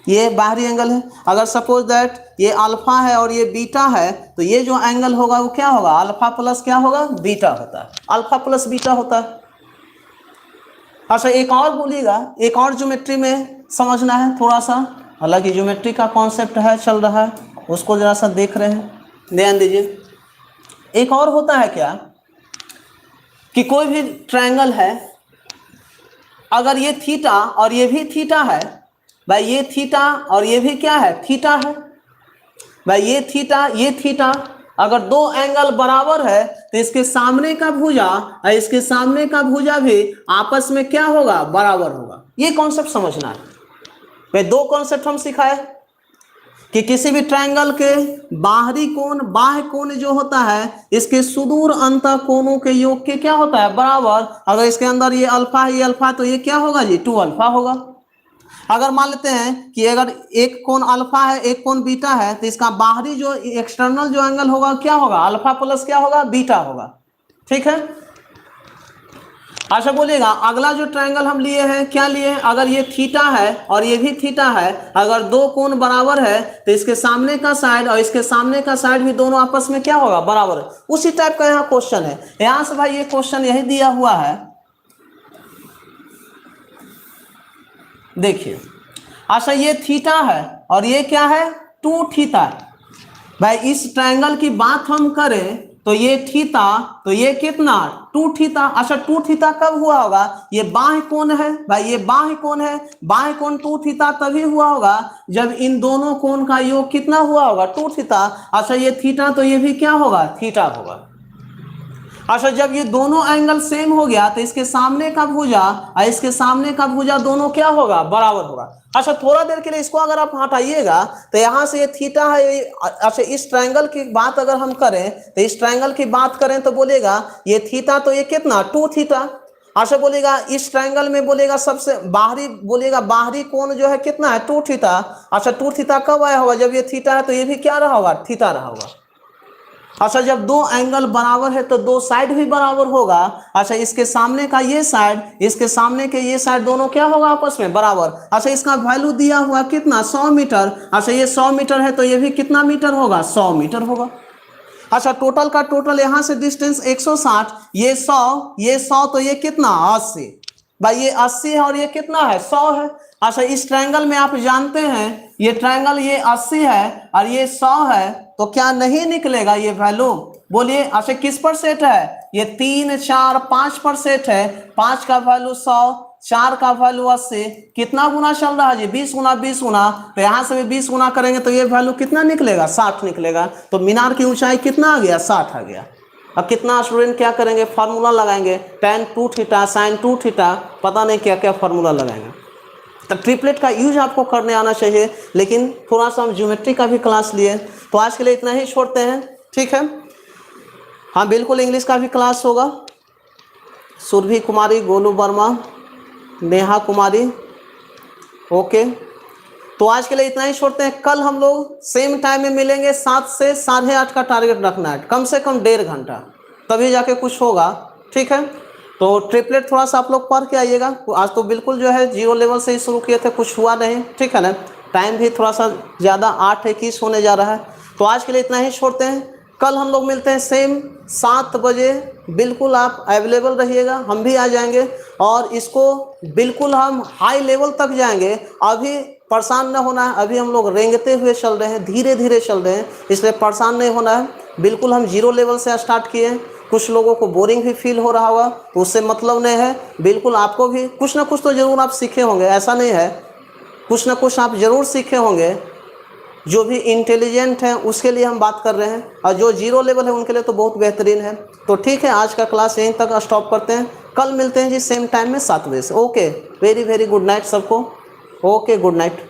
ये बाहरी एंगल है, अगर सपोज दैट ये अल्फा है और ये बीटा है, तो ये जो एंगल होगा वो क्या होगा, अल्फा प्लस क्या होगा, बीटा होता है, अल्फा प्लस बीटा होता है। अच्छा, एक और बोलिएगा, एक और ज्योमेट्री में समझना है थोड़ा सा, हालांकि ज्योमेट्री का कॉन्सेप्ट है चल रहा है, उसको जरा सा देख रहे हैं, ध्यान दीजिए। एक और होता है क्या कि कोई भी ट्रायंगल है, अगर ये थीटा और ये भी थीटा है, भाई ये थीटा और ये भी क्या है, थीटा है। भाई ये थीटा, ये थीटा, अगर 2 एंगल बराबर है तो इसके सामने का भुजा और इसके सामने का भुजा भी आपस में क्या होगा, बराबर होगा। ये कॉन्सेप्ट समझना है। भाई 2 कॉन्सेप्ट हम सिखाए, कि किसी भी ट्रायंगल के बाहरी कोण, बाह्य कोण जो होता है इसके सुदूर अंतः कोणों के योग के क्या होता है, बराबर। अगर इसके अंदर ये अल्फा है, ये अल्फा, तो ये क्या होगा जी, 2 अल्फा होगा। अगर मान लेते हैं कि अगर एक कोण अल्फा है, एक कोण बीटा है, तो इसका बाहरी जो एक्सटर्नल जो एंगल होगा क्या होगा, अल्फा प्लस क्या होगा, बीटा होगा। ठीक है। अच्छा बोलिएगा, अगला जो ट्रायंगल हम लिए हैं, क्या लिए हैं, अगर ये थीटा है और ये भी थीटा है, अगर दो कोण बराबर है तो इसके सामने का साइड और इसके सामने का साइड भी दोनों आपस में क्या होगा, बराबर। उसी टाइप का यहाँ क्वेश्चन है। यहां से भाई ये क्वेश्चन यही दिया हुआ है, देखिए। अच्छा ये थीटा है और ये क्या है, 2 थीटा। भाई इस ट्रायंगल की बात हम करें तो ये थीटा, तो ये कितना, 2 थीटा। अच्छा 2 थीटा कब हुआ होगा, ये बाह्य कोण है भाई, ये बाह्य कोण है, बाह्य कोण 2 थीटा तभी हुआ होगा जब इन दोनों कोण का योग कितना हुआ होगा, 2 थीटा। अच्छा ये थीटा, तो ये भी क्या होगा, थीटा होगा। अच्छा जब ये दोनों एंगल सेम हो गया तो इसके सामने का भुजा और इसके सामने का भुजा दोनों क्या होगा, बराबर होगा। अच्छा थोड़ा देर के लिए इसको अगर आप हटाइएगा तो यहां से ये थीटा है, अच्छा इस ट्रायंगल की बात अगर हम करें तो इस ट्रायंगल की बात करें तो बोलेगा ये थीटा, तो ये कितना, 2 थीटा। अच्छा बोलेगा इस ट्रायंगल में बोलेगा सबसे बाहरी, बोलेगा बाहरी कोण जो है कितना है, 2 थीटा। अच्छा 2 थीटा कब आया होगा, जब ये थीटा है तो ये भी क्या रहा होगा, थीटा रहा होगा। अच्छा जब दो एंगल बराबर है तो दो साइड भी बराबर होगा। अच्छा इसके सामने का ये साइड, इसके सामने के ये साइड, दोनों क्या होगा, आपस में बराबर। अच्छा इसका वैल्यू दिया हुआ कितना, 100 मीटर। अच्छा ये 100 मीटर है तो ये भी कितना मीटर होगा, 100 मीटर होगा। अच्छा टोटल का टोटल यहां से डिस्टेंस 160, ये 100, ये 100, तो ये कितना, 80। भाई ये 80 है और ये कितना है, 100 है। अच्छा इस ट्रायंगल में आप जानते हैं ये ट्रायंगल ये 80 है और ये 100 है, तो क्या नहीं निकलेगा ये वैल्यू, बोलिए। अच्छा किस पर सेट है, ये 3 4 5 पर सेट है। 5 का वैल्यू 100, 4 का वैल्यू 80, कितना गुना चल रहा है जी, 20 गुना 20 गुना। तो यहां से भी 20 गुना करेंगे तो ये वैल्यू कितना निकलेगा, 60 निकलेगा। तो मीनार की ऊंचाई कितना आ गया, 60 आ गया। अब कितना स्टूडेंट क्या करेंगे, फार्मूला लगाएंगे, tan 2 थीटा sin 2 थीटा, पता नहीं क्या क्या फार्मूला लगाएंगे। तो ट्रिपलेट का यूज आपको करने आना चाहिए, लेकिन थोड़ा सा हम ज्योमेट्री का भी क्लास लिए। तो आज के लिए इतना ही छोड़ते हैं, ठीक है। हाँ बिल्कुल इंग्लिश का भी क्लास होगा, सुरभि कुमारी, गोलू वर्मा, नेहा कुमारी, ओके। तो आज के लिए इतना ही छोड़ते हैं। कल हम लोग सेम टाइम में मिलेंगे, 7 से 8:30 का टारगेट रखना है, कम से कम 1.5 घंटा, तभी जाके कुछ होगा, ठीक है। तो ट्रिपलेट थोड़ा सा आप लोग पढ़ के आइएगा। आज तो बिल्कुल जो है 0 लेवल से ही शुरू किए थे, कुछ हुआ नहीं, ठीक है ना। टाइम भी थोड़ा सा ज़्यादा 8:21 होने जा रहा है। तो आज के लिए इतना ही छोड़ते हैं। कल हम लोग मिलते हैं सेम 7 बजे, बिल्कुल आप अवेलेबल रहिएगा, हम भी आ जाएंगे और इसको बिल्कुल हम हाई लेवल तक जाएंगे। अभी परेशान न होना है, अभी हम लोग रेंगते हुए चल रहे हैं, धीरे धीरे चल रहे हैं, इसलिए परेशान नहीं होना है। बिल्कुल हम 0 लेवल से स्टार्ट किए हैं। कुछ लोगों को बोरिंग भी फील हो रहा होगा तो उससे मतलब नहीं है, बिल्कुल आपको भी कुछ ना कुछ तो ज़रूर आप सीखे होंगे, ऐसा नहीं है, कुछ ना कुछ आप ज़रूर सीखे होंगे। जो भी इंटेलिजेंट हैं उसके लिए हम बात कर रहे हैं, और जो 0 लेवल है उनके लिए तो बहुत बेहतरीन है। तो ठीक है, आज का क्लास यहीं तक स्टॉप करते हैं। कल मिलते हैं जी सेम टाइम में 7 बजे से। Okay, very very good night सबको। Okay, good night.